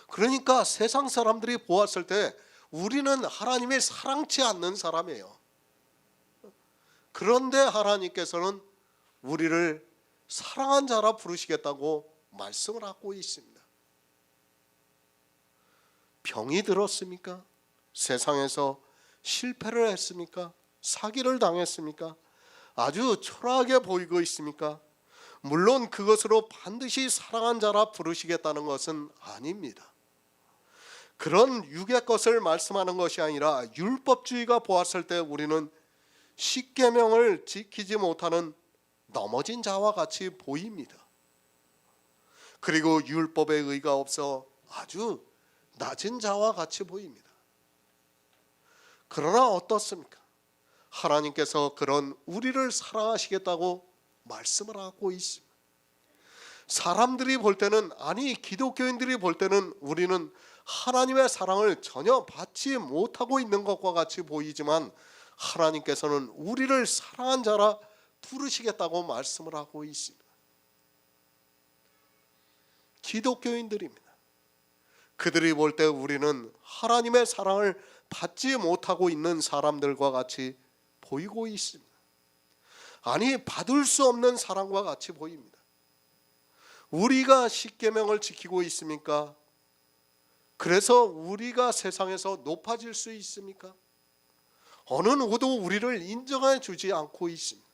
Speaker 1: 그러니까 세상 사람들이 보았을 때 우리는 하나님의 사랑치 않는 사람이에요. 그런데 하나님께서는 우리를 사랑한 자라 부르시겠다고 말씀을 하고 있습니다. 병이 들었습니까? 세상에서 실패를 했습니까? 사기를 당했습니까? 아주 초라하게 보이고 있습니까? 물론 그것으로 반드시 사랑한 자라 부르시겠다는 것은 아닙니다. 그런 육의 것을 말씀하는 것이 아니라 율법주의가 보았을 때 우리는 십계명을 지키지 못하는 넘어진 자와 같이 보입니다. 그리고 율법에 의가 없어 아주 낮은 자와 같이 보입니다. 그러나 어떻습니까? 하나님께서 그런 우리를 사랑하시겠다고 말씀을 하고 있습니다. 사람들이 볼 때는, 아니 기독교인들이 볼 때는 우리는 하나님의 사랑을 전혀 받지 못하고 있는 것과 같이 보이지만 하나님께서는 우리를 사랑한 자라 부르시겠다고 말씀을 하고 있습니다. 기독교인들입니다. 그들이 볼 때 우리는 하나님의 사랑을 받지 못하고 있는 사람들과 같이 보이고 있습니다. 아니 받을 수 없는 사랑과 같이 보입니다. 우리가 십계명을 지키고 있습니까? 그래서 우리가 세상에서 높아질 수 있습니까? 어느 누구도 우리를 인정해 주지 않고 있습니다.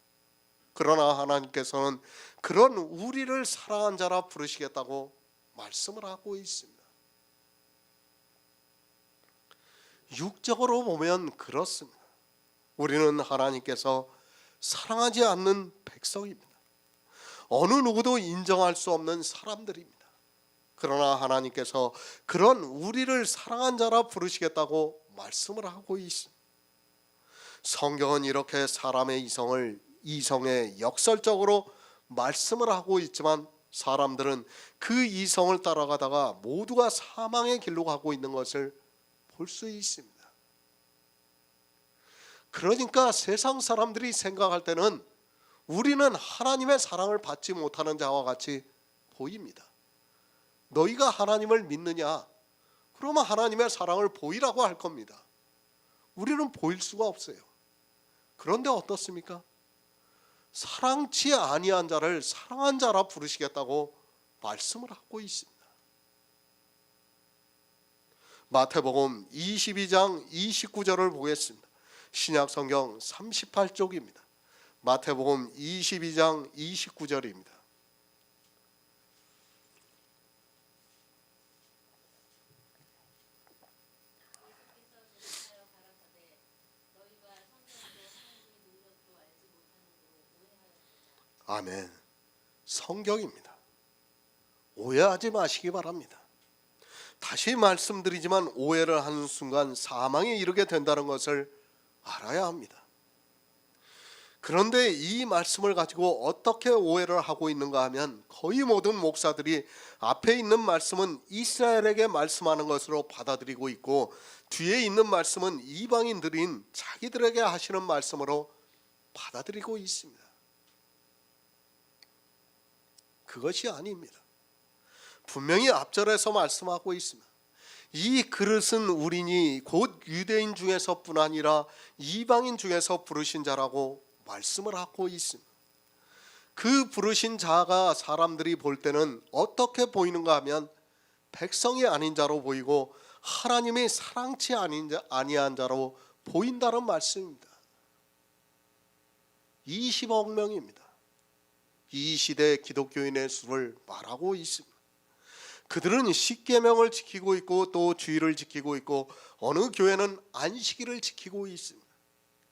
Speaker 1: 그러나 하나님께서는 그런 우리를 사랑한 자라 부르시겠다고 말씀을 하고 있습니다. 육적으로 보면 그렇습니다. 우리는 하나님께서 사랑하지 않는 백성입니다. 어느 누구도 인정할 수 없는 사람들입니다. 그러나 하나님께서 그런 우리를 사랑한 자라 부르시겠다고 말씀을 하고 있습니다. 성경은 이렇게 사람의 이성에 역설적으로 말씀을 하고 있지만 사람들은 그 이성을 따라가다가 모두가 사망의 길로 가고 있는 것을 볼 수 있습니다. 그러니까 세상 사람들이 생각할 때는 우리는 하나님의 사랑을 받지 못하는 자와 같이 보입니다. 너희가 하나님을 믿느냐? 그러면 하나님의 사랑을 보이라고 할 겁니다. 우리는 보일 수가 없어요. 그런데 어떻습니까? 사랑치 아니한 자를 사랑한 자라 부르시겠다고 말씀을 하고 있습니다. 마태복음 22장 29절을 보겠습니다. 신약성경 38쪽입니다. 마태복음 22장 29절입니다. 아멘. 성경입니다. 오해하지 마시기 바랍니다. 다시 말씀드리지만 오해를 하는 순간 사망에 이르게 된다는 것을 알아야 합니다. 그런데 이 말씀을 가지고 어떻게 오해를 하고 있는가 하면 거의 모든 목사들이 앞에 있는 말씀은 이스라엘에게 말씀하는 것으로 받아들이고 있고 뒤에 있는 말씀은 이방인들인 자기들에게 하시는 말씀으로 받아들이고 있습니다. 그것이 아닙니다. 분명히 앞절에서 말씀하고 있습니다. 이 그릇은 우리니 곧 유대인 중에서뿐 아니라 이방인 중에서 부르신 자라고 말씀을 하고 있습니다. 그 부르신 자가 사람들이 볼 때는 어떻게 보이는가 하면 백성이 아닌 자로 보이고 하나님이 사랑치 아니한 자로 보인다는 말씀입니다. 20억 명입니다. 이 시대 기독교인의 수를 말하고 있습니다. 그들은 십계명을 지키고 있고 또 주의를 지키고 있고 어느 교회는 안식일을 지키고 있습니다.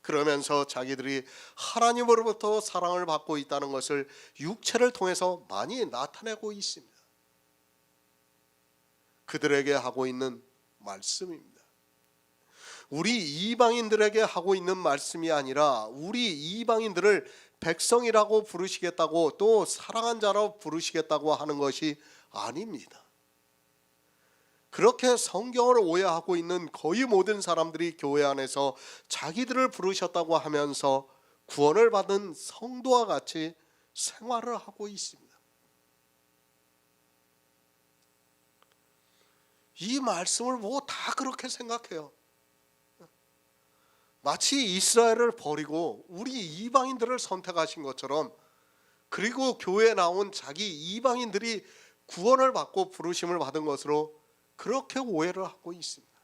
Speaker 1: 그러면서 자기들이 하나님으로부터 사랑을 받고 있다는 것을 육체를 통해서 많이 나타내고 있습니다. 그들에게 하고 있는 말씀입니다. 우리 이방인들에게 하고 있는 말씀이 아니라 우리 이방인들을 백성이라고 부르시겠다고 또 사랑한 자로 부르시겠다고 하는 것이 아닙니다. 그렇게 성경을 오해하고 있는 거의 모든 사람들이 교회 안에서 자기들을 부르셨다고 하면서 구원을 받은 성도와 같이 생활을 하고 있습니다. 이 말씀을 보고 다 그렇게 생각해요. 마치 이스라엘을 버리고 우리 이방인들을 선택하신 것처럼, 그리고 교회에 나온 자기 이방인들이 구원을 받고 부르심을 받은 것으로 그렇게 오해를 하고 있습니다.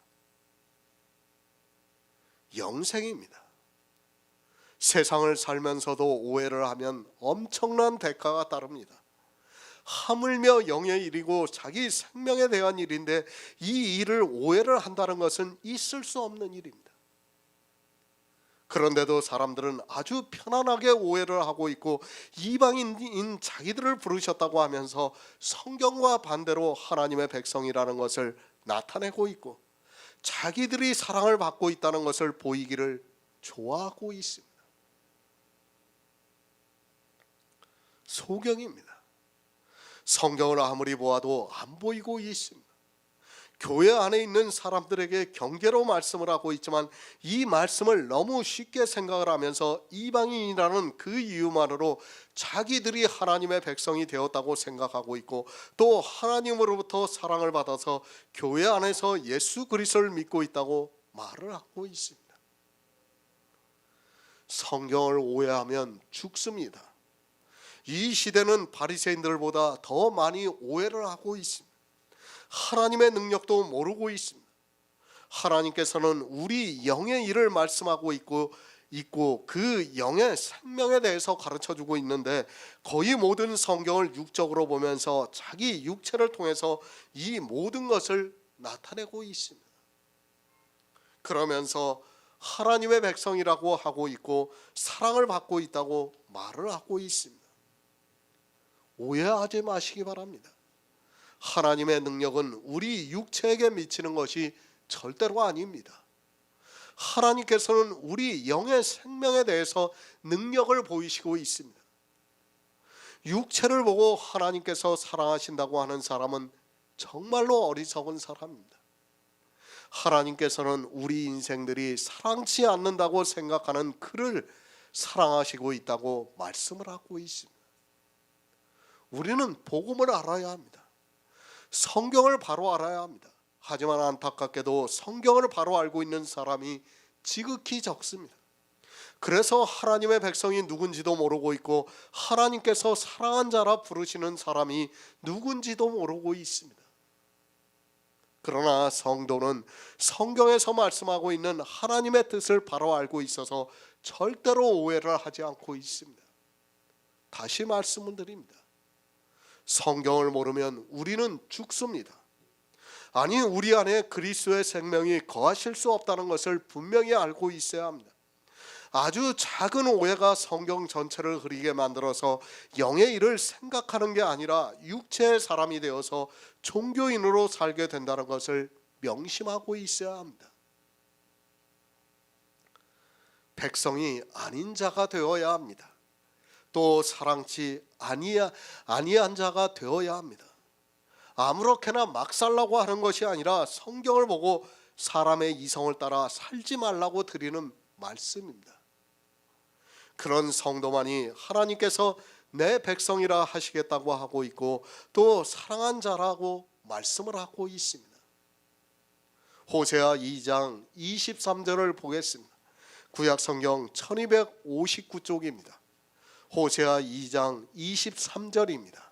Speaker 1: 영생입니다. 세상을 살면서도 오해를 하면 엄청난 대가가 따릅니다. 하물며 영의 일이고 자기 생명에 대한 일인데 이 일을 오해를 한다는 것은 있을 수 없는 일입니다. 그런데도 사람들은 아주 편안하게 오해를 하고 있고 이방인인 자기들을 부르셨다고 하면서 성경과 반대로 하나님의 백성이라는 것을 나타내고 있고 자기들이 사랑을 받고 있다는 것을 보이기를 좋아하고 있습니다. 소경입니다. 성경을 아무리 보아도 안 보이고 있습니다. 교회 안에 있는 사람들에게 경계로 말씀을 하고 있지만 이 말씀을 너무 쉽게 생각을 하면서 이방인이라는 그 이유만으로 자기들이 하나님의 백성이 되었다고 생각하고 있고 또 하나님으로부터 사랑을 받아서 교회 안에서 예수 그리스도를 믿고 있다고 말을 하고 있습니다. 성경을 오해하면 죽습니다. 이 시대는 바리새인들보다 더 많이 오해를 하고 있습니다. 하나님의 능력도 모르고 있습니다. 하나님께서는 우리 영의 일을 말씀하고 있고 그 영의 생명에 대해서 가르쳐주고 있는데 거의 모든 성경을 육적으로 보면서 자기 육체를 통해서 이 모든 것을 나타내고 있습니다. 그러면서 하나님의 백성이라고 하고 있고 사랑을 받고 있다고 말을 하고 있습니다. 오해하지 마시기 바랍니다. 하나님의 능력은 우리 육체에게 미치는 것이 절대로 아닙니다. 하나님께서는 우리 영의 생명에 대해서 능력을 보이시고 있습니다. 육체를 보고 하나님께서 사랑하신다고 하는 사람은 정말로 어리석은 사람입니다. 하나님께서는 우리 인생들이 사랑치 않는다고 생각하는 그를 사랑하시고 있다고 말씀을 하고 있습니다. 우리는 복음을 알아야 합니다. 성경을 바로 알아야 합니다. 하지만 안타깝게도 성경을 바로 알고 있는 사람이 지극히 적습니다. 그래서 하나님의 백성이 누군지도 모르고 있고 하나님께서 사랑한 자라 부르시는 사람이 누군지도 모르고 있습니다. 그러나 성도는 성경에서 말씀하고 있는 하나님의 뜻을 바로 알고 있어서 절대로 오해를 하지 않고 있습니다. 다시 말씀을 드립니다. 성경을 모르면 우리는 죽습니다. 아니, 우리 안에 그리스도의 생명이 거하실 수 없다는 것을 분명히 알고 있어야 합니다. 아주 작은 오해가 성경 전체를 흐리게 만들어서 영의 일을 생각하는 게 아니라 육체의 사람이 되어서 종교인으로 살게 된다는 것을 명심하고 있어야 합니다. 백성이 아닌 자가 되어야 합니다. 또 사랑치 아니한 자가 되어야 합니다. 아무렇게나 막 살라고 하는 것이 아니라 성경을 보고 사람의 이성을 따라 살지 말라고 드리는 말씀입니다. 그런 성도만이 하나님께서 내 백성이라 하시겠다고 하고 있고 또 사랑한 자라고 말씀을 하고 있습니다. 호세아 2장 23절을 보겠습니다. 구약성경 1259쪽입니다. 호세아 2장 23절입니다.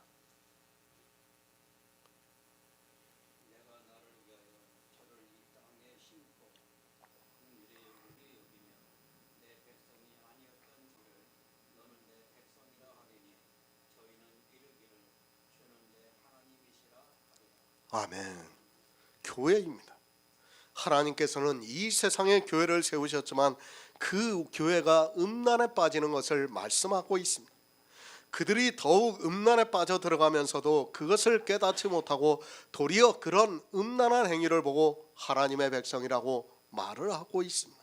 Speaker 1: 아멘. 교회입니다. 하나님께서는 이 세상에 교회를 세우셨지만 그 교회가 음란에 빠지는 것을 말씀하고 있습니다. 그들이 더욱 음란에 빠져 들어가면서도 그것을 깨닫지 못하고 도리어 그런 음란한 행위를 보고 하나님의 백성이라고 말을 하고 있습니다.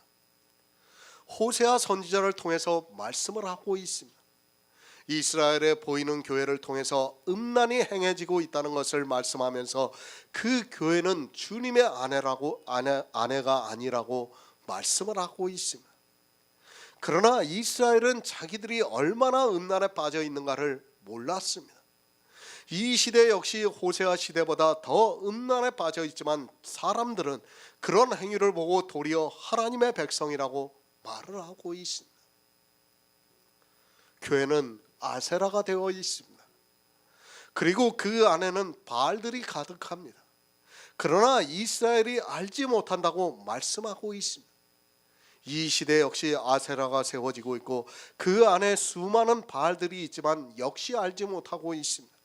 Speaker 1: 호세아 선지자를 통해서 말씀을 하고 있습니다. 이스라엘에 보이는 교회를 통해서 음란이 행해지고 있다는 것을 말씀하면서 그 교회는 주님의 아내가 아니라고 말씀을 하고 있습니다. 그러나 이스라엘은 자기들이 얼마나 음란에 빠져 있는가를 몰랐습니다. 이 시대 역시 호세아 시대보다 더 음란에 빠져 있지만 사람들은 그런 행위를 보고 도리어 하나님의 백성이라고 말을 하고 있습니다. 교회는 아세라가 되어 있습니다. 그리고 그 안에는 바알들이 가득합니다. 그러나 이스라엘이 알지 못한다고 말씀하고 있습니다. 이 시대 역시 아세라가 세워지고 있고 그 안에 수많은 바알들이 있지만 역시 알지 못하고 있습니다.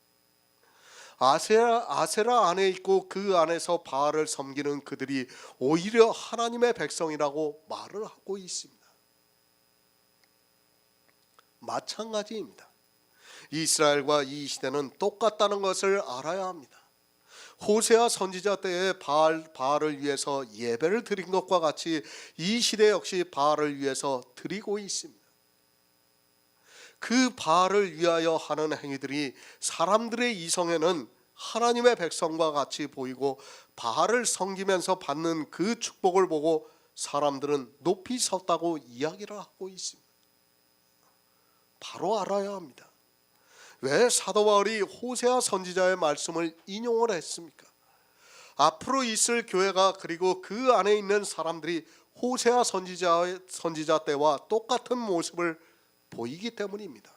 Speaker 1: 아세라 안에 있고 그 안에서 바알을 섬기는 그들이 오히려 하나님의 백성이라고 말을 하고 있습니다. 마찬가지입니다. 이스라엘과 이 시대는 똑같다는 것을 알아야 합니다. 호세아 선지자 때에 바알을 위해서 예배를 드린 것과 같이 이 시대 역시 바알을 위해서 드리고 있습니다. 그 바알을 위하여 하는 행위들이 사람들의 이성에는 하나님의 백성과 같이 보이고 바알을 섬기면서 받는 그 축복을 보고 사람들은 높이 섰다고 이야기를 하고 있습니다. 바로 알아야 합니다. 왜 사도 바울이 호세아 선지자의 말씀을 인용을 했습니까? 앞으로 있을 교회가 그리고 그 안에 있는 사람들이 호세아 선지자 때와 똑같은 모습을 보이기 때문입니다.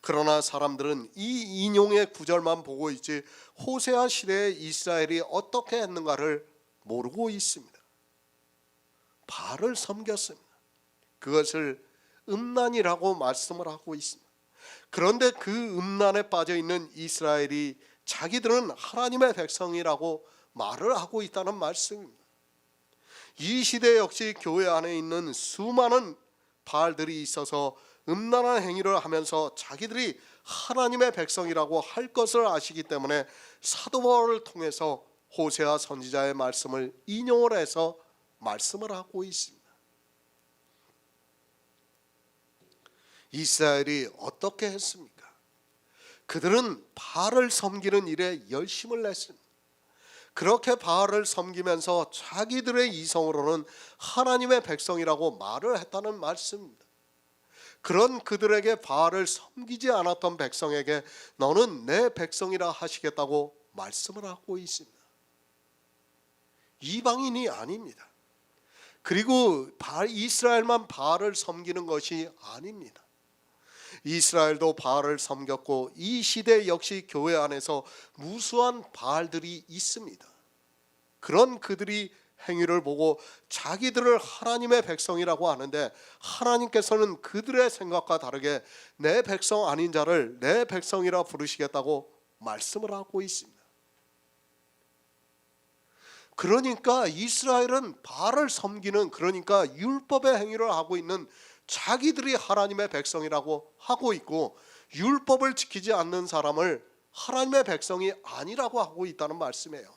Speaker 1: 그러나 사람들은 이 인용의 구절만 보고 있지 호세아 시대의 이스라엘이 어떻게 했는가를 모르고 있습니다. 바알을 섬겼습니다. 그것을 음란이라고 말씀을 하고 있습니다. 그런데 그 음란에 빠져 있는 이스라엘이 자기들은 하나님의 백성이라고 말을 하고 있다는 말씀입니다. 이 시대 역시 교회 안에 있는 수많은 바알들이 있어서 음란한 행위를 하면서 자기들이 하나님의 백성이라고 할 것을 아시기 때문에 사도 바울을 통해서 호세아 선지자의 말씀을 인용을 해서 말씀을 하고 있습니다. 이스라엘이 어떻게 했습니까? 그들은 바알을 섬기는 일에 열심을 냈습니다. 그렇게 바알을 섬기면서 자기들의 이성으로는 하나님의 백성이라고 말을 했다는 말씀입니다. 그런 그들에게 바알을 섬기지 않았던 백성에게 너는 내 백성이라 하시겠다고 말씀을 하고 있습니다. 이방인이 아닙니다. 그리고 이스라엘만 바알을 섬기는 것이 아닙니다. 이스라엘도 바알을 섬겼고 이 시대 역시 교회 안에서 무수한 바알들이 있습니다. 그런 그들이 행위를 보고 자기들을 하나님의 백성이라고 하는데 하나님께서는 그들의 생각과 다르게 내 백성 아닌 자를 내 백성이라 부르시겠다고 말씀을 하고 있습니다. 그러니까 이스라엘은 바알을 섬기는, 그러니까 율법의 행위를 하고 있는 자기들이 하나님의 백성이라고 하고 있고 율법을 지키지 않는 사람을 하나님의 백성이 아니라고 하고 있다는 말씀이에요.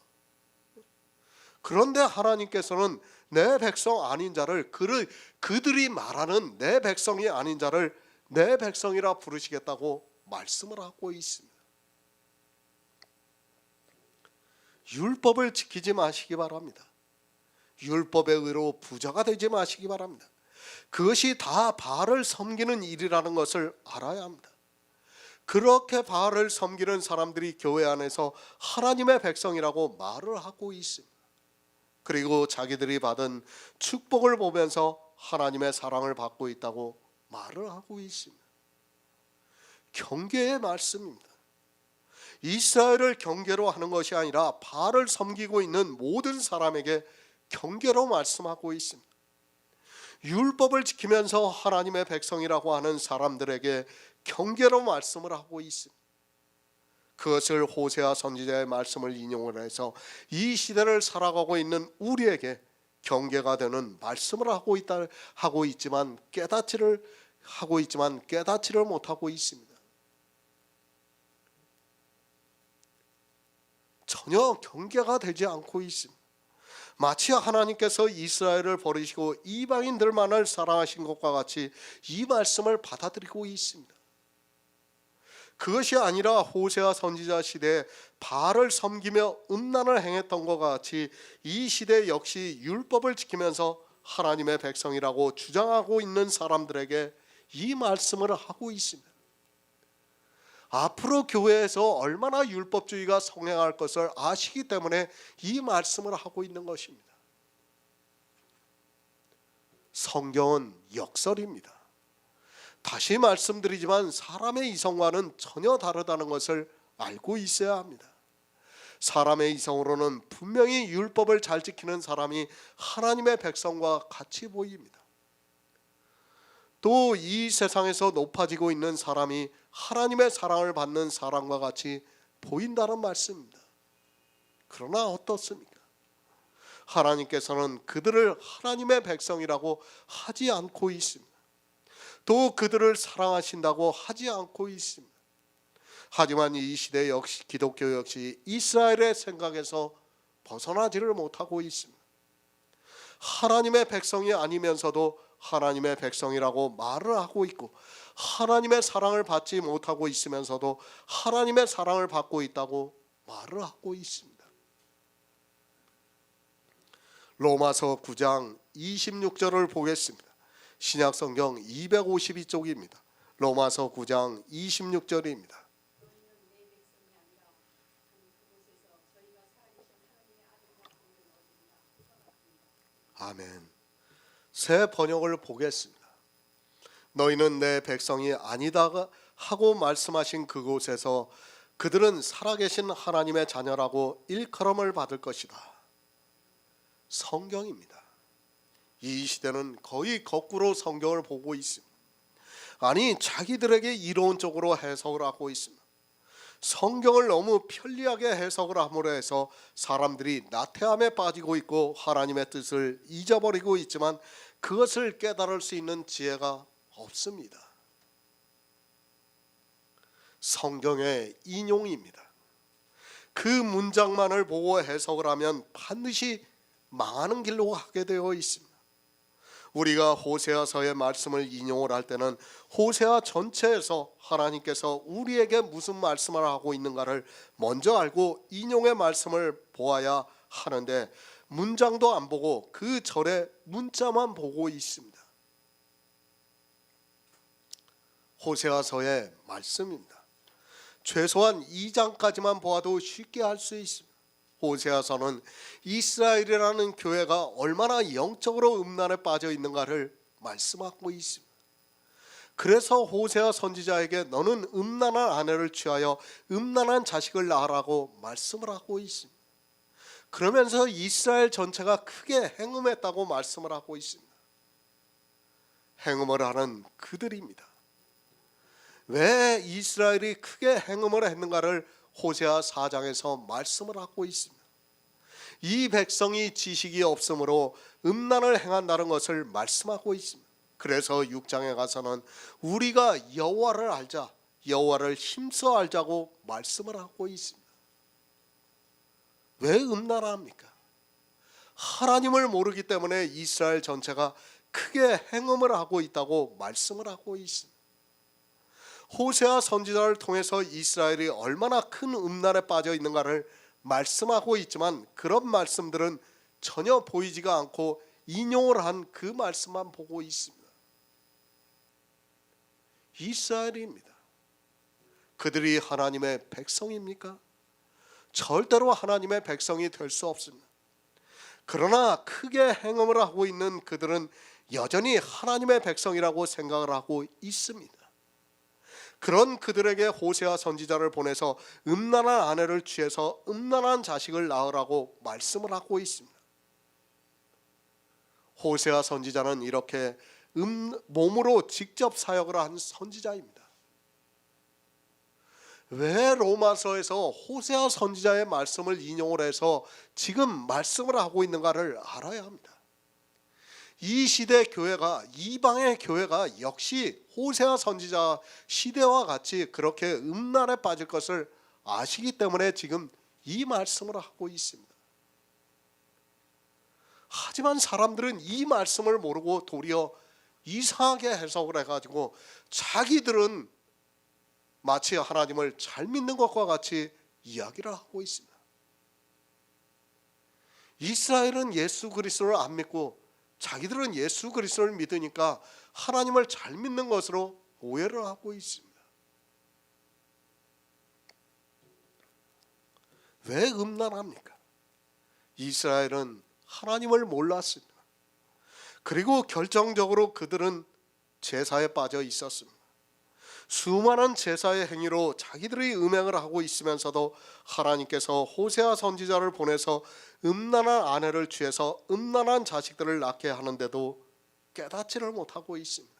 Speaker 1: 그런데 하나님께서는 내 백성 아닌 자를 그들이 말하는 내 백성이 아닌 자를 내 백성이라 부르시겠다고 말씀을 하고 있습니다. 율법을 지키지 마시기 바랍니다. 율법의 의로 부자가 되지 마시기 바랍니다. 그것이 다 바알을 섬기는 일이라는 것을 알아야 합니다. 그렇게 바알을 섬기는 사람들이 교회 안에서 하나님의 백성이라고 말을 하고 있습니다. 그리고 자기들이 받은 축복을 보면서 하나님의 사랑을 받고 있다고 말을 하고 있습니다. 경계의 말씀입니다. 이스라엘을 경계로 하는 것이 아니라 바알을 섬기고 있는 모든 사람에게 경계로 말씀하고 있습니다. 율법을 지키면서 하나님의 백성이라고 하는 사람들에게 경계로 말씀을 하고 있습니다. 그것을 호세아 선지자의 말씀을 인용을 해서 이 시대를 살아가고 있는 우리에게 경계가 되는 말씀을 하고 있지만 깨닫지를 못하고 있습니다. 전혀 경계가 되지 않고 있습니다. 마치 하나님께서 이스라엘을 버리시고 이방인들만을 사랑하신 것과 같이 이 말씀을 받아들이고 있습니다. 그것이 아니라 호세아 선지자 시대에 바알을 섬기며 음란을 행했던 것과 같이 이 시대 역시 율법을 지키면서 하나님의 백성이라고 주장하고 있는 사람들에게 이 말씀을 하고 있습니다. 앞으로 교회에서 얼마나 율법주의가 성행할 것을 아시기 때문에 이 말씀을 하고 있는 것입니다. 성경은 역설입니다. 다시 말씀드리지만 사람의 이성과는 전혀 다르다는 것을 알고 있어야 합니다. 사람의 이성으로는 분명히 율법을 잘 지키는 사람이 하나님의 백성과 같이 보입니다. 또 이 세상에서 높아지고 있는 사람이 하나님의 사랑을 받는 사람과 같이 보인다는 말씀입니다. 그러나 어떻습니까? 하나님께서는 그들을 하나님의 백성이라고 하지 않고 있습니다. 또 그들을 사랑하신다고 하지 않고 있습니다. 하지만 이 시대 역시 기독교 역시 이스라엘의 생각에서 벗어나지를 못하고 있습니다. 하나님의 백성이 아니면서도 하나님의 백성이라고 말을 하고 있고 하나님의 사랑을 받지 못하고 있으면서도 하나님의 사랑을 받고 있다고 말을 하고 있습니다. 로마서 9장 26절을 보겠습니다. 신약성경 252쪽입니다. 로마서 9장 26절입니다. 아멘. 새 번역을 보겠습니다. 너희는 내 백성이 아니다 하고 말씀하신 그곳에서 그들은 살아계신 하나님의 자녀라고 일컬음을 받을 것이다. 성경입니다. 이 시대는 거의 거꾸로 성경을 보고 있습니다. 아니 자기들에게 이론적으로 해석을 하고 있습니다. 성경을 너무 편리하게 해석을 함으로 해서 사람들이 나태함에 빠지고 있고 하나님의 뜻을 잊어버리고 있지만 그것을 깨달을 수 있는 지혜가 없습니다. 성경의 인용입니다. 그 문장만을 보고 해석을 하면 반드시 망하는 길로 가게 되어 있습니다. 우리가 호세아서의 말씀을 인용을 할 때는 호세아 전체에서 하나님께서 우리에게 무슨 말씀을 하고 있는가를 먼저 알고 인용의 말씀을 보아야 하는데 문장도 안 보고 그 절의 문자만 보고 있습니다. 호세아서의 말씀입니다. 최소한 2장까지만 보아도 쉽게 알 수 있습니다. 호세아서는 이스라엘이라는 교회가 얼마나 영적으로 음란에 빠져 있는가를 말씀하고 있습니다. 그래서 호세아 선지자에게 너는 음란한 아내를 취하여 음란한 자식을 낳으라고 말씀을 하고 있습니다. 그러면서 이스라엘 전체가 크게 행음했다고 말씀을 하고 있습니다. 행음을 하는 그들입니다. 왜 이스라엘이 크게 행음을 했는가를 호세아 4장에서 말씀을 하고 있습니다. 이 백성이 지식이 없으므로 음란을 행한다는 것을 말씀하고 있습니다. 그래서 6장에 가서는 우리가 여호와를 알자, 여호와를 힘써 알자고 말씀을 하고 있습니다. 왜 음란합니까? 하나님을 모르기 때문에 이스라엘 전체가 크게 행음을 하고 있다고 말씀을 하고 있습니다. 호세아 선지자를 통해서 이스라엘이 얼마나 큰 음란에 빠져 있는가를 말씀하고 있지만 그런 말씀들은 전혀 보이지가 않고 인용을 한 그 말씀만 보고 있습니다. 이스라엘입니다. 그들이 하나님의 백성입니까? 절대로 하나님의 백성이 될 수 없습니다. 그러나 크게 행음을 하고 있는 그들은 여전히 하나님의 백성이라고 생각을 하고 있습니다. 그런 그들에게 호세아 선지자를 보내서 음란한 아내를 취해서 음란한 자식을 낳으라고 말씀을 하고 있습니다. 호세아 선지자는 이렇게 몸으로 직접 사역을 한 선지자입니다. 왜 로마서에서 호세아 선지자의 말씀을 인용을 해서 지금 말씀을 하고 있는가를 알아야 합니다. 이 시대 교회가, 이방의 교회가 역시 호세아 선지자 시대와 같이 그렇게 음란에 빠질 것을 아시기 때문에 지금 이 말씀을 하고 있습니다. 하지만 사람들은 이 말씀을 모르고 도리어 이상하게 해석을 해가지고 자기들은 마치 하나님을 잘 믿는 것과 같이 이야기를 하고 있습니다. 이스라엘은 예수 그리스도를 안 믿고 자기들은 예수 그리스도를 믿으니까 하나님을 잘 믿는 것으로 오해를 하고 있습니다. 왜 음란합니까? 이스라엘은 하나님을 몰랐습니다. 그리고 결정적으로 그들은 제사에 빠져 있었습니다. 수많은 제사의 행위로 자기들이 음행을 하고 있으면서도 하나님께서 호세아 선지자를 보내서 음란한 아내를 취해서 음란한 자식들을 낳게 하는데도 깨닫지를 못하고 있습니다.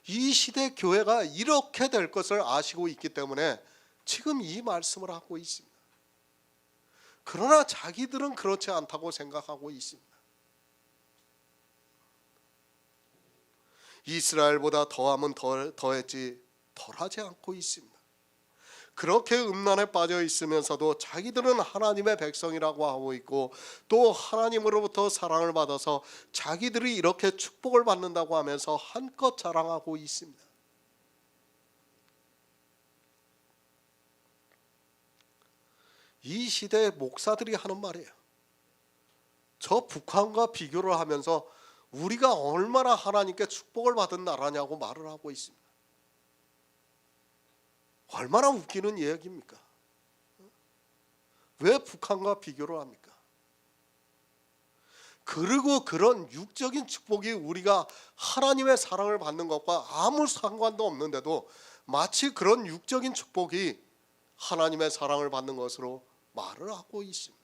Speaker 1: 이 시대 교회가 이렇게 될 것을 아시고 있기 때문에 지금 이 말씀을 하고 있습니다. 그러나 자기들은 그렇지 않다고 생각하고 있습니다. 이스라엘보다 더하면 더했지 덜하지 않고 있습니다. 그렇게 음란에 빠져 있으면서도 자기들은 하나님의 백성이라고 하고 있고 또 하나님으로부터 사랑을 받아서 자기들이 이렇게 축복을 받는다고 하면서 한껏 자랑하고 있습니다. 이 시대의 목사들이 하는 말이에요. 저 북한과 비교를 하면서 우리가 얼마나 하나님께 축복을 받은 나라냐고 말을 하고 있습니다. 얼마나 웃기는 이야기입니까? 왜 북한과 비교를 합니까? 그리고 그런 육적인 축복이 우리가 하나님의 사랑을 받는 것과 아무 상관도 없는데도 마치 그런 육적인 축복이 하나님의 사랑을 받는 것으로 말을 하고 있습니다.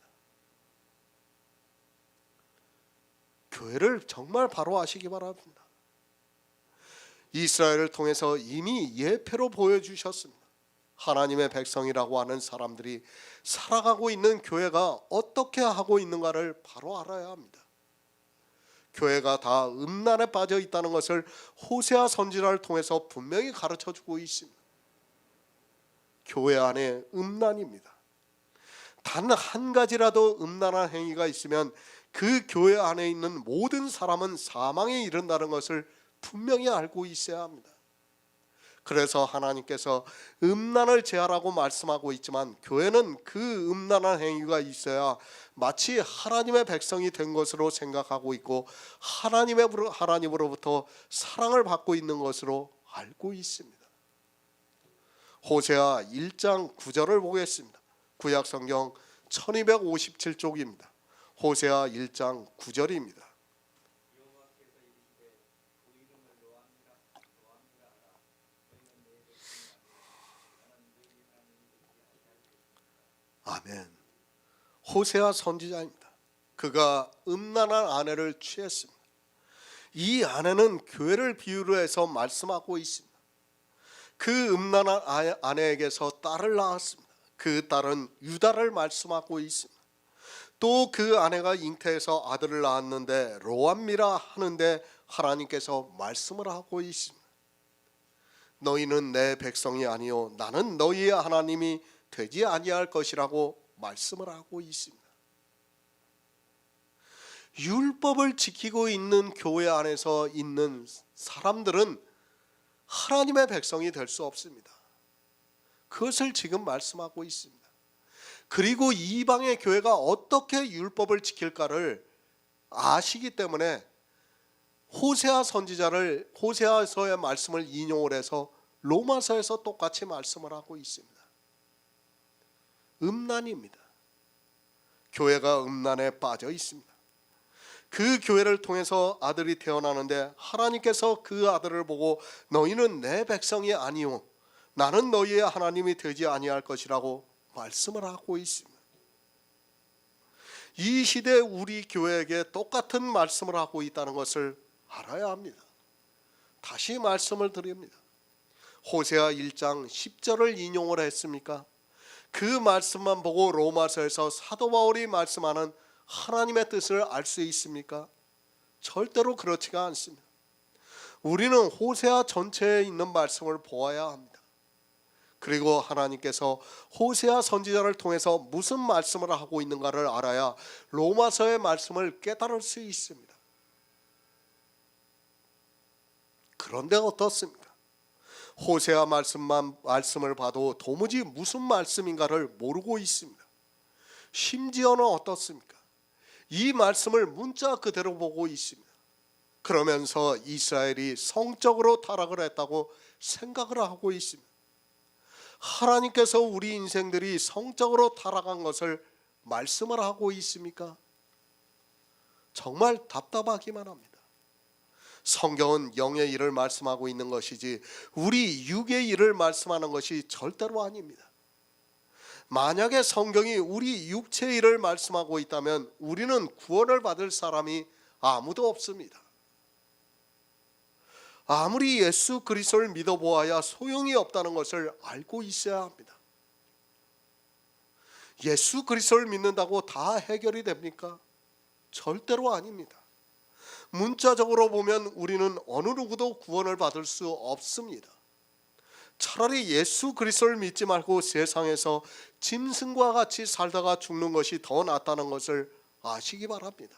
Speaker 1: 교회를 정말 바로 아시기 바랍니다. 이스라엘을 통해서 이미 예표로 보여주셨습니다. 하나님의 백성이라고 하는 사람들이 살아가고 있는 교회가 어떻게 하고 있는가를 바로 알아야 합니다. 교회가 다 음란에 빠져 있다는 것을 호세아 선지자를 통해서 분명히 가르쳐주고 있습니다. 교회 안에 음란입니다. 단 한 가지라도 음란한 행위가 있으면 그 교회 안에 있는 모든 사람은 사망에 이른다는 것을 분명히 알고 있어야 합니다. 그래서 하나님께서 음란을 제하라고 말씀하고 있지만 교회는 그 음란한 행위가 있어야 마치 하나님의 백성이 된 것으로 생각하고 있고 하나님으로부터 사랑을 받고 있는 것으로 알고 있습니다. 호세아 1장 9절을 보겠습니다. 구약성경 1257쪽입니다. 호세아 1장 9절입니다. 아멘. 호세아 선지자입니다. 그가 음란한 아내를 취했습니다. 이 아내는 교회를 비유로 해서 말씀하고 있습니다. 그 음란한 아내에게서 딸을 낳았습니다. 그 딸은 유다를 말씀하고 있습니다. 또 그 아내가 잉태해서 아들을 낳았는데 로암미라 하는데 하나님께서 말씀을 하고 있습니다. 너희는 내 백성이 아니요 나는 너희의 하나님이 되지 아니할 것이라고 말씀을 하고 있습니다. 율법을 지키고 있는 교회 안에서 있는 사람들은 하나님의 백성이 될 수 없습니다. 그것을 지금 말씀하고 있습니다. 그리고 이방의 교회가 어떻게 율법을 지킬까를 아시기 때문에 호세아서의 말씀을 인용을 해서 로마서에서 똑같이 말씀을 하고 있습니다. 음란입니다. 교회가 음란에 빠져 있습니다. 그 교회를 통해서 아들이 태어나는데 하나님께서 그 아들을 보고 너희는 내 백성이 아니오 나는 너희의 하나님이 되지 아니할 것이라고 말씀을 하고 있습니다. 이 시대 우리 교회에게 똑같은 말씀을 하고 있다는 것을 알아야 합니다. 다시 말씀을 드립니다. 호세아 1장 10절을 인용을 했습니까? 그 말씀만 보고 로마서에서 사도 바울이 말씀하는 하나님의 뜻을 알 수 있습니까? 절대로 그렇지가 않습니다. 우리는 호세아 전체에 있는 말씀을 보아야 합니다. 그리고 하나님께서 호세아 선지자를 통해서 무슨 말씀을 하고 있는가를 알아야 로마서의 말씀을 깨달을 수 있습니다. 그런데 어떻습니까? 호세아 말씀을 봐도 도무지 무슨 말씀인가를 모르고 있습니다. 심지어는 어떻습니까? 이 말씀을 문자 그대로 보고 있습니다. 그러면서 이스라엘이 성적으로 타락을 했다고 생각을 하고 있습니다. 하나님께서 우리 인생들이 성적으로 타락한 것을 말씀을 하고 있습니까? 정말 답답하기만 합니다. 성경은 영의 일을 말씀하고 있는 것이지 우리 육의 일을 말씀하는 것이 절대로 아닙니다. 만약에 성경이 우리 육체의 일을 말씀하고 있다면 우리는 구원을 받을 사람이 아무도 없습니다. 아무리 예수 그리스도를 믿어보아야 소용이 없다는 것을 알고 있어야 합니다. 예수 그리스도를 믿는다고 다 해결이 됩니까? 절대로 아닙니다. 문자적으로 보면 우리는 어느 누구도 구원을 받을 수 없습니다. 차라리 예수 그리스도를 믿지 말고 세상에서 짐승과 같이 살다가 죽는 것이 더 낫다는 것을 아시기 바랍니다.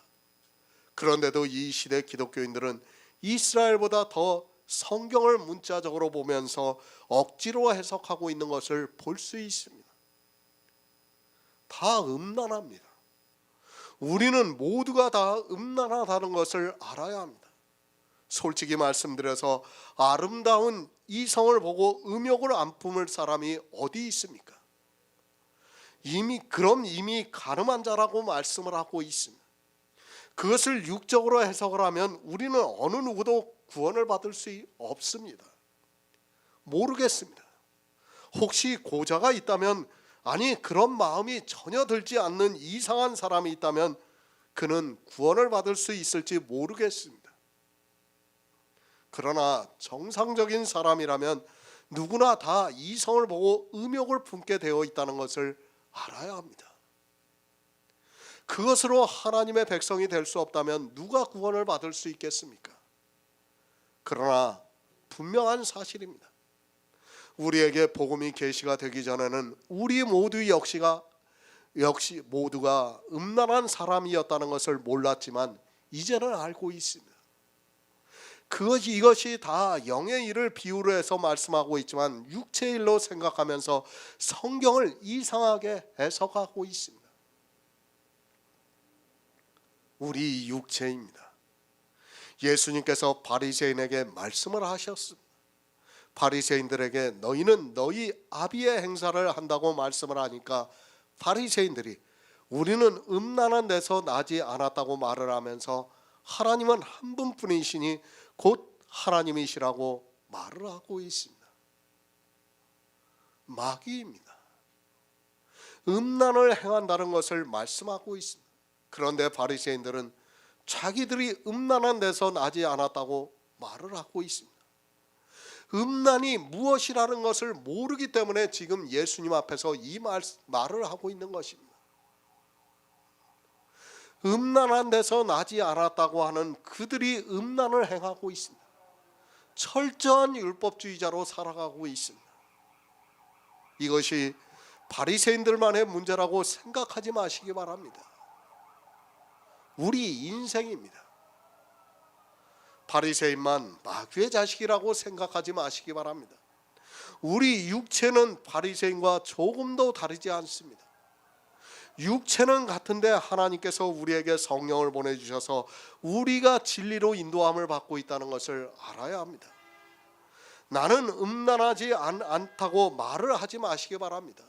Speaker 1: 그런데도 이 시대 기독교인들은 이스라엘보다 더 성경을 문자적으로 보면서 억지로 해석하고 있는 것을 볼 수 있습니다. 다 음란합니다. 우리는 모두가 다 음란하다는 것을 알아야 합니다. 솔직히 말씀드려서 아름다운 이성을 보고 음욕을 안 품을 사람이 어디 있습니까? 이미 가늠한 자라고 말씀을 하고 있습니다. 그것을 육적으로 해석을 하면 우리는 어느 누구도 구원을 받을 수 없습니다. 모르겠습니다. 혹시 고자가 있다면, 아니 그런 마음이 전혀 들지 않는 이상한 사람이 있다면 그는 구원을 받을 수 있을지 모르겠습니다. 그러나 정상적인 사람이라면 누구나 다 이성을 보고 음욕을 품게 되어 있다는 것을 알아야 합니다. 그것으로 하나님의 백성이 될 수 없다면 누가 구원을 받을 수 있겠습니까? 그러나 분명한 사실입니다. 우리에게 복음이 계시가 되기 전에는 우리 모두 역시 모두가 음란한 사람이었다는 것을 몰랐지만 이제는 알고 있습니다. 이것이 다 영의 일을 비유로 해서 말씀하고 있지만 육체의 일로 생각하면서 성경을 이상하게 해석하고 있습니다. 우리 육체입니다. 예수님께서 바리새인에게 말씀을 하셨습니다. 바리새인들에게 너희는 너희 아비의 행사를 한다고 말씀을 하니까 바리새인들이 우리는 음란한 데서 나지 않았다고 말을 하면서 하나님은 한 분뿐이시니 곧 하나님이시라고 말을 하고 있습니다. 마귀입니다. 음란을 행한다는 것을 말씀하고 있습니다. 그런데 바리새인들은 자기들이 음란한 데서 나지 않았다고 말을 하고 있습니다. 음란이 무엇이라는 것을 모르기 때문에 지금 예수님 앞에서 이 말을 하고 있는 것입니다. 음란한 데서 나지 않았다고 하는 그들이 음란을 행하고 있습니다. 철저한 율법주의자로 살아가고 있습니다. 이것이 바리새인들만의 문제라고 생각하지 마시기 바랍니다. 우리 인생입니다. 바리새인만 마귀의 자식이라고 생각하지 마시기 바랍니다. 우리 육체는 바리새인과 조금도 다르지 않습니다. 육체는 같은데 하나님께서 우리에게 성령을 보내주셔서 우리가 진리로 인도함을 받고 있다는 것을 알아야 합니다. 나는 음란하지 않다고 말을 하지 마시기 바랍니다.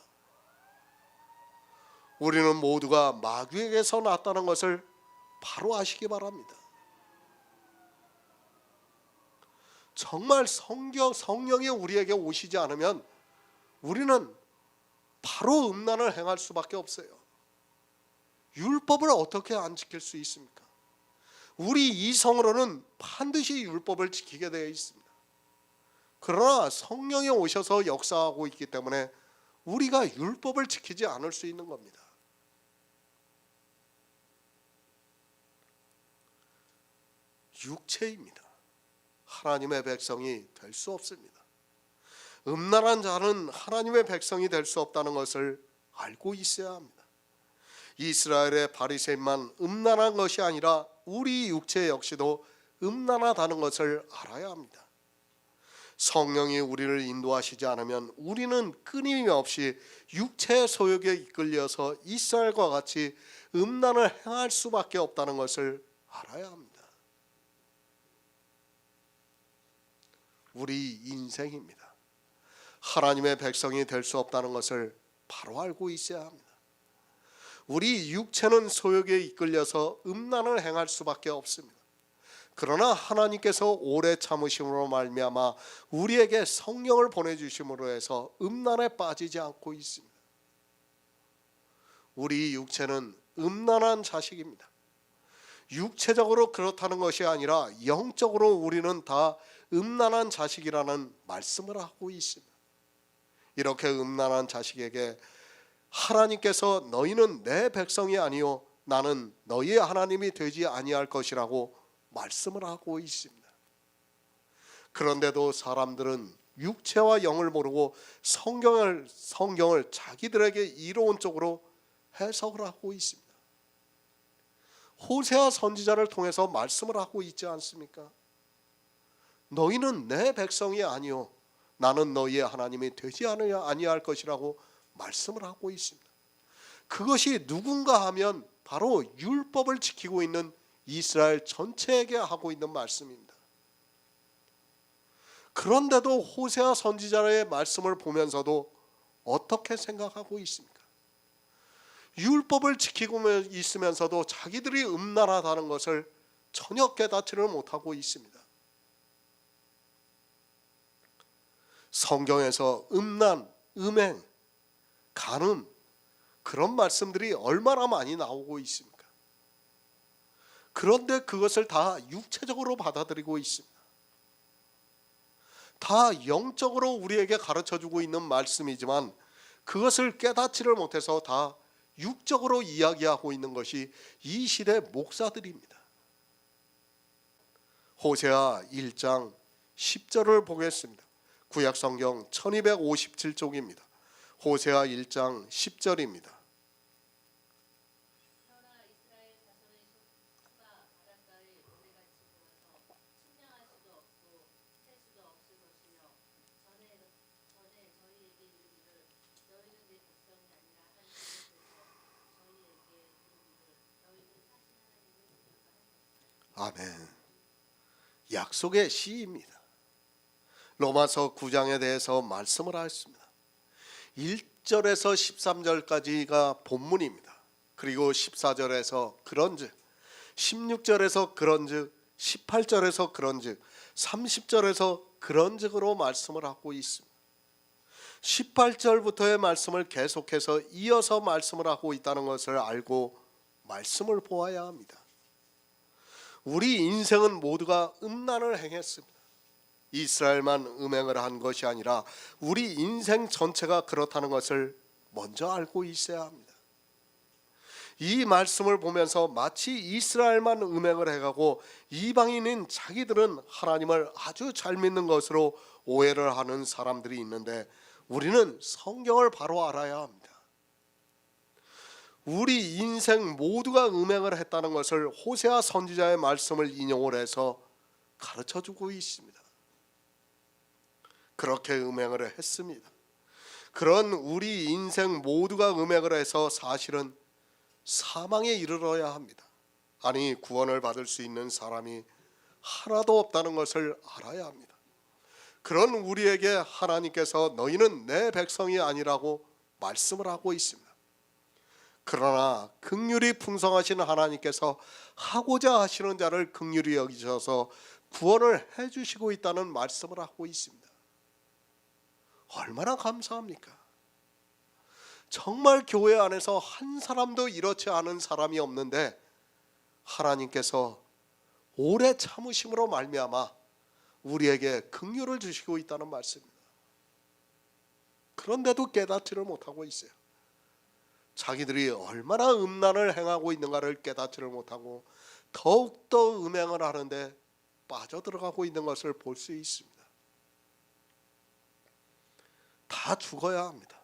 Speaker 1: 우리는 모두가 마귀에게서 났다는 것을 바로 아시기 바랍니다. 정말 성령이 우리에게 오시지 않으면 우리는 바로 음란을 행할 수밖에 없어요. 율법을 어떻게 안 지킬 수 있습니까? 우리 이성으로는 반드시 율법을 지키게 되어 있습니다. 그러나 성령이 오셔서 역사하고 있기 때문에 우리가 율법을 지키지 않을 수 있는 겁니다. 육체입니다. 하나님의 백성이 될 수 없습니다. 음란한 자는 하나님의 백성이 될 수 없다는 것을 알고 있어야 합니다. 이스라엘의 바리새인만 음란한 것이 아니라 우리 육체 역시도 음란하다는 것을 알아야 합니다. 성령이 우리를 인도하시지 않으면 우리는 끊임없이 육체의 소욕에 이끌려서 이스라엘과 같이 음란을 행할 수밖에 없다는 것을 알아야 합니다. 우리 인생입니다. 하나님의 백성이 될 수 없다는 것을 바로 알고 있어야 합니다. 우리 육체는 소욕에 이끌려서 음란을 행할 수밖에 없습니다. 그러나 하나님께서 오래 참으심으로 말미암아 우리에게 성령을 보내주심으로 해서 음란에 빠지지 않고 있습니다. 우리 육체는 음란한 자식입니다. 육체적으로 그렇다는 것이 아니라 영적으로 우리는 다 음란한 자식이라는 말씀을 하고 있습니다. 이렇게 음란한 자식에게 하나님께서 너희는 내 백성이 아니요 나는 너희의 하나님이 되지 아니할 것이라고 말씀을 하고 있습니다. 그런데도 사람들은 육체와 영을 모르고 성경을 자기들에게 이로운 쪽으로 해석을 하고 있습니다. 호세아 선지자를 통해서 말씀을 하고 있지 않습니까? 너희는 내 백성이 아니요 나는 너희의 하나님이 되지 아니할 것이라고 말씀을 하고 있습니다. 그것이 누군가 하면 바로 율법을 지키고 있는 이스라엘 전체에게 하고 있는 말씀입니다. 그런데도 호세아 선지자의 말씀을 보면서도 어떻게 생각하고 있습니까? 율법을 지키고 있으면서도 자기들이 음란하다는 것을 전혀 깨닫지를 못하고 있습니다. 성경에서 음란, 음행, 간음 그런 말씀들이 얼마나 많이 나오고 있습니까? 그런데 그것을 다 육체적으로 받아들이고 있습니다. 다 영적으로 우리에게 가르쳐주고 있는 말씀이지만 그것을 깨닫지를 못해서 다 육적으로 이야기하고 있는 것이 이 시대 목사들입니다. 호세아 1장 10절을 보겠습니다. 구약성경 1257쪽입니다. 호세아 1장 10절입니다. 아멘. 약속의 시입니다. 로마서 9장에 대해서 말씀을 하였습니다. 1절에서 13절까지가 본문입니다. 그리고 14절에서 그런즉, 16절에서 그런즉, 18절에서 그런즉, 30절에서 그런즉으로 말씀을 하고 있습니다. 18절부터의 말씀을 계속해서 이어서 말씀을 하고 있다는 것을 알고 말씀을 보아야 합니다. 우리 인생은 모두가 음란을 행했습니다. 이스라엘만 음행을 한 것이 아니라 우리 인생 전체가 그렇다는 것을 먼저 알고 있어야 합니다. 이 말씀을 보면서 마치 이스라엘만 음행을 해가고 이방인인 자기들은 하나님을 아주 잘 믿는 것으로 오해를 하는 사람들이 있는데 우리는 성경을 바로 알아야 합니다. 우리 인생 모두가 음행을 했다는 것을 호세아 선지자의 말씀을 인용을 해서 가르쳐주고 있습니다. 그렇게 음행을 했습니다. 그런 우리 인생 모두가 음행을 해서 사실은 사망에 이르러야 합니다. 아니, 구원을 받을 수 있는 사람이 하나도 없다는 것을 알아야 합니다. 그런 우리에게 하나님께서 너희는 내 백성이 아니라고 말씀을 하고 있습니다. 그러나 긍휼이 풍성하신 하나님께서 하고자 하시는 자를 긍휼히 여기셔서 구원을 해주시고 있다는 말씀을 하고 있습니다. 얼마나 감사합니까? 정말 교회 안에서 한 사람도 이렇지 않은 사람이 없는데 하나님께서 오래 참으심으로 말미암아 우리에게 긍휼을 주시고 있다는 말씀입니다. 그런데도 깨닫지를 못하고 있어요. 자기들이 얼마나 음란을 행하고 있는가를 깨닫지를 못하고 더욱더 음행을 하는데 빠져들어가고 있는 것을 볼 수 있습니다. 다 죽어야 합니다.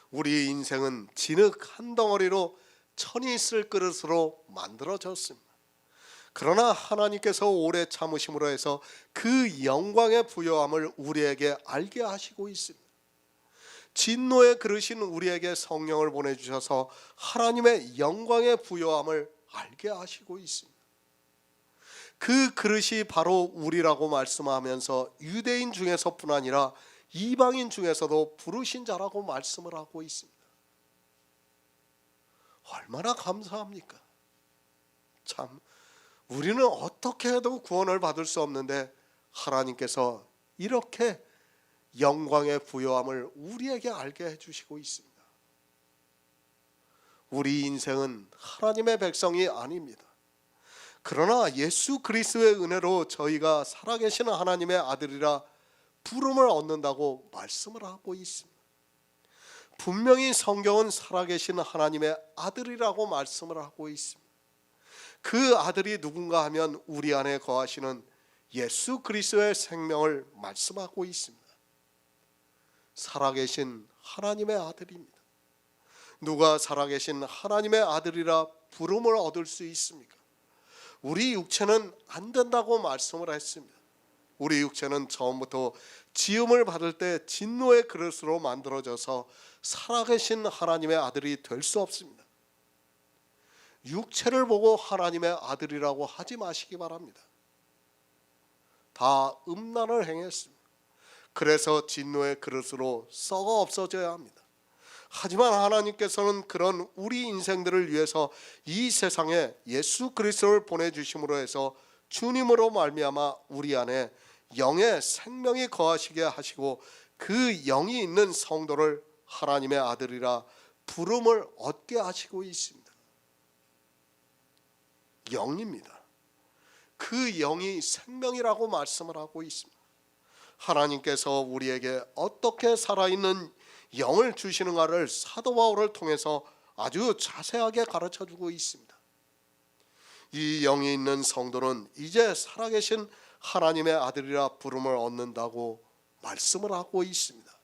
Speaker 1: 우리 인생은 진흙 한 덩어리로 천이 있을 그릇으로 만들어졌습니다. 그러나 하나님께서 오래 참으심으로 해서 그 영광의 부요함을 우리에게 알게 하시고 있습니다. 진노의 그릇인 우리에게 성령을 보내주셔서 하나님의 영광의 부요함을 알게 하시고 있습니다. 그 그릇이 바로 우리라고 말씀하면서 유대인 중에서뿐 아니라 이방인 중에서도 부르신 자라고 말씀을 하고 있습니다. 얼마나 감사합니까? 참, 우리는 어떻게 해도 구원을 받을 수 없는데 하나님께서 이렇게 영광의 부요함을 우리에게 알게 해주시고 있습니다. 우리 인생은 하나님의 백성이 아닙니다. 그러나 예수 그리스도의 은혜로 저희가 살아계시는 하나님의 아들이라 부름을 얻는다고 말씀을 하고 있습니다. 분명히 성경은 살아계신 하나님의 아들이라고 말씀을 하고 있습니다. 그 아들이 누군가 하면 우리 안에 거하시는 예수 그리스도의 생명을 말씀하고 있습니다. 살아계신 하나님의 아들입니다. 누가 살아계신 하나님의 아들이라 부름을 얻을 수 있습니까? 우리 육체는 안 된다고 말씀을 했습니다. 우리 육체는 처음부터 지음을 받을 때 진노의 그릇으로 만들어져서 살아계신 하나님의 아들이 될 수 없습니다. 육체를 보고 하나님의 아들이라고 하지 마시기 바랍니다. 다 음란을 행했습니다. 그래서 진노의 그릇으로 썩어 없어져야 합니다. 하지만 하나님께서는 그런 우리 인생들을 위해서 이 세상에 예수 그리스도를 보내주심으로 해서 주님으로 말미암아 우리 안에 영의 생명이 거하시게 하시고 그 영이 있는 성도를 하나님의 아들이라 부름을 얻게 하시고 있습니다. 영입니다. 그 영이 생명이라고 말씀을 하고 있습니다. 하나님께서 우리에게 어떻게 살아있는 영을 주시는가를 사도 바울을 통해서 아주 자세하게 가르쳐주고 있습니다. 이 영이 있는 성도는 이제 살아계신 하나님의 아들이라 부름을 얻는다고 말씀을 하고 있습니다.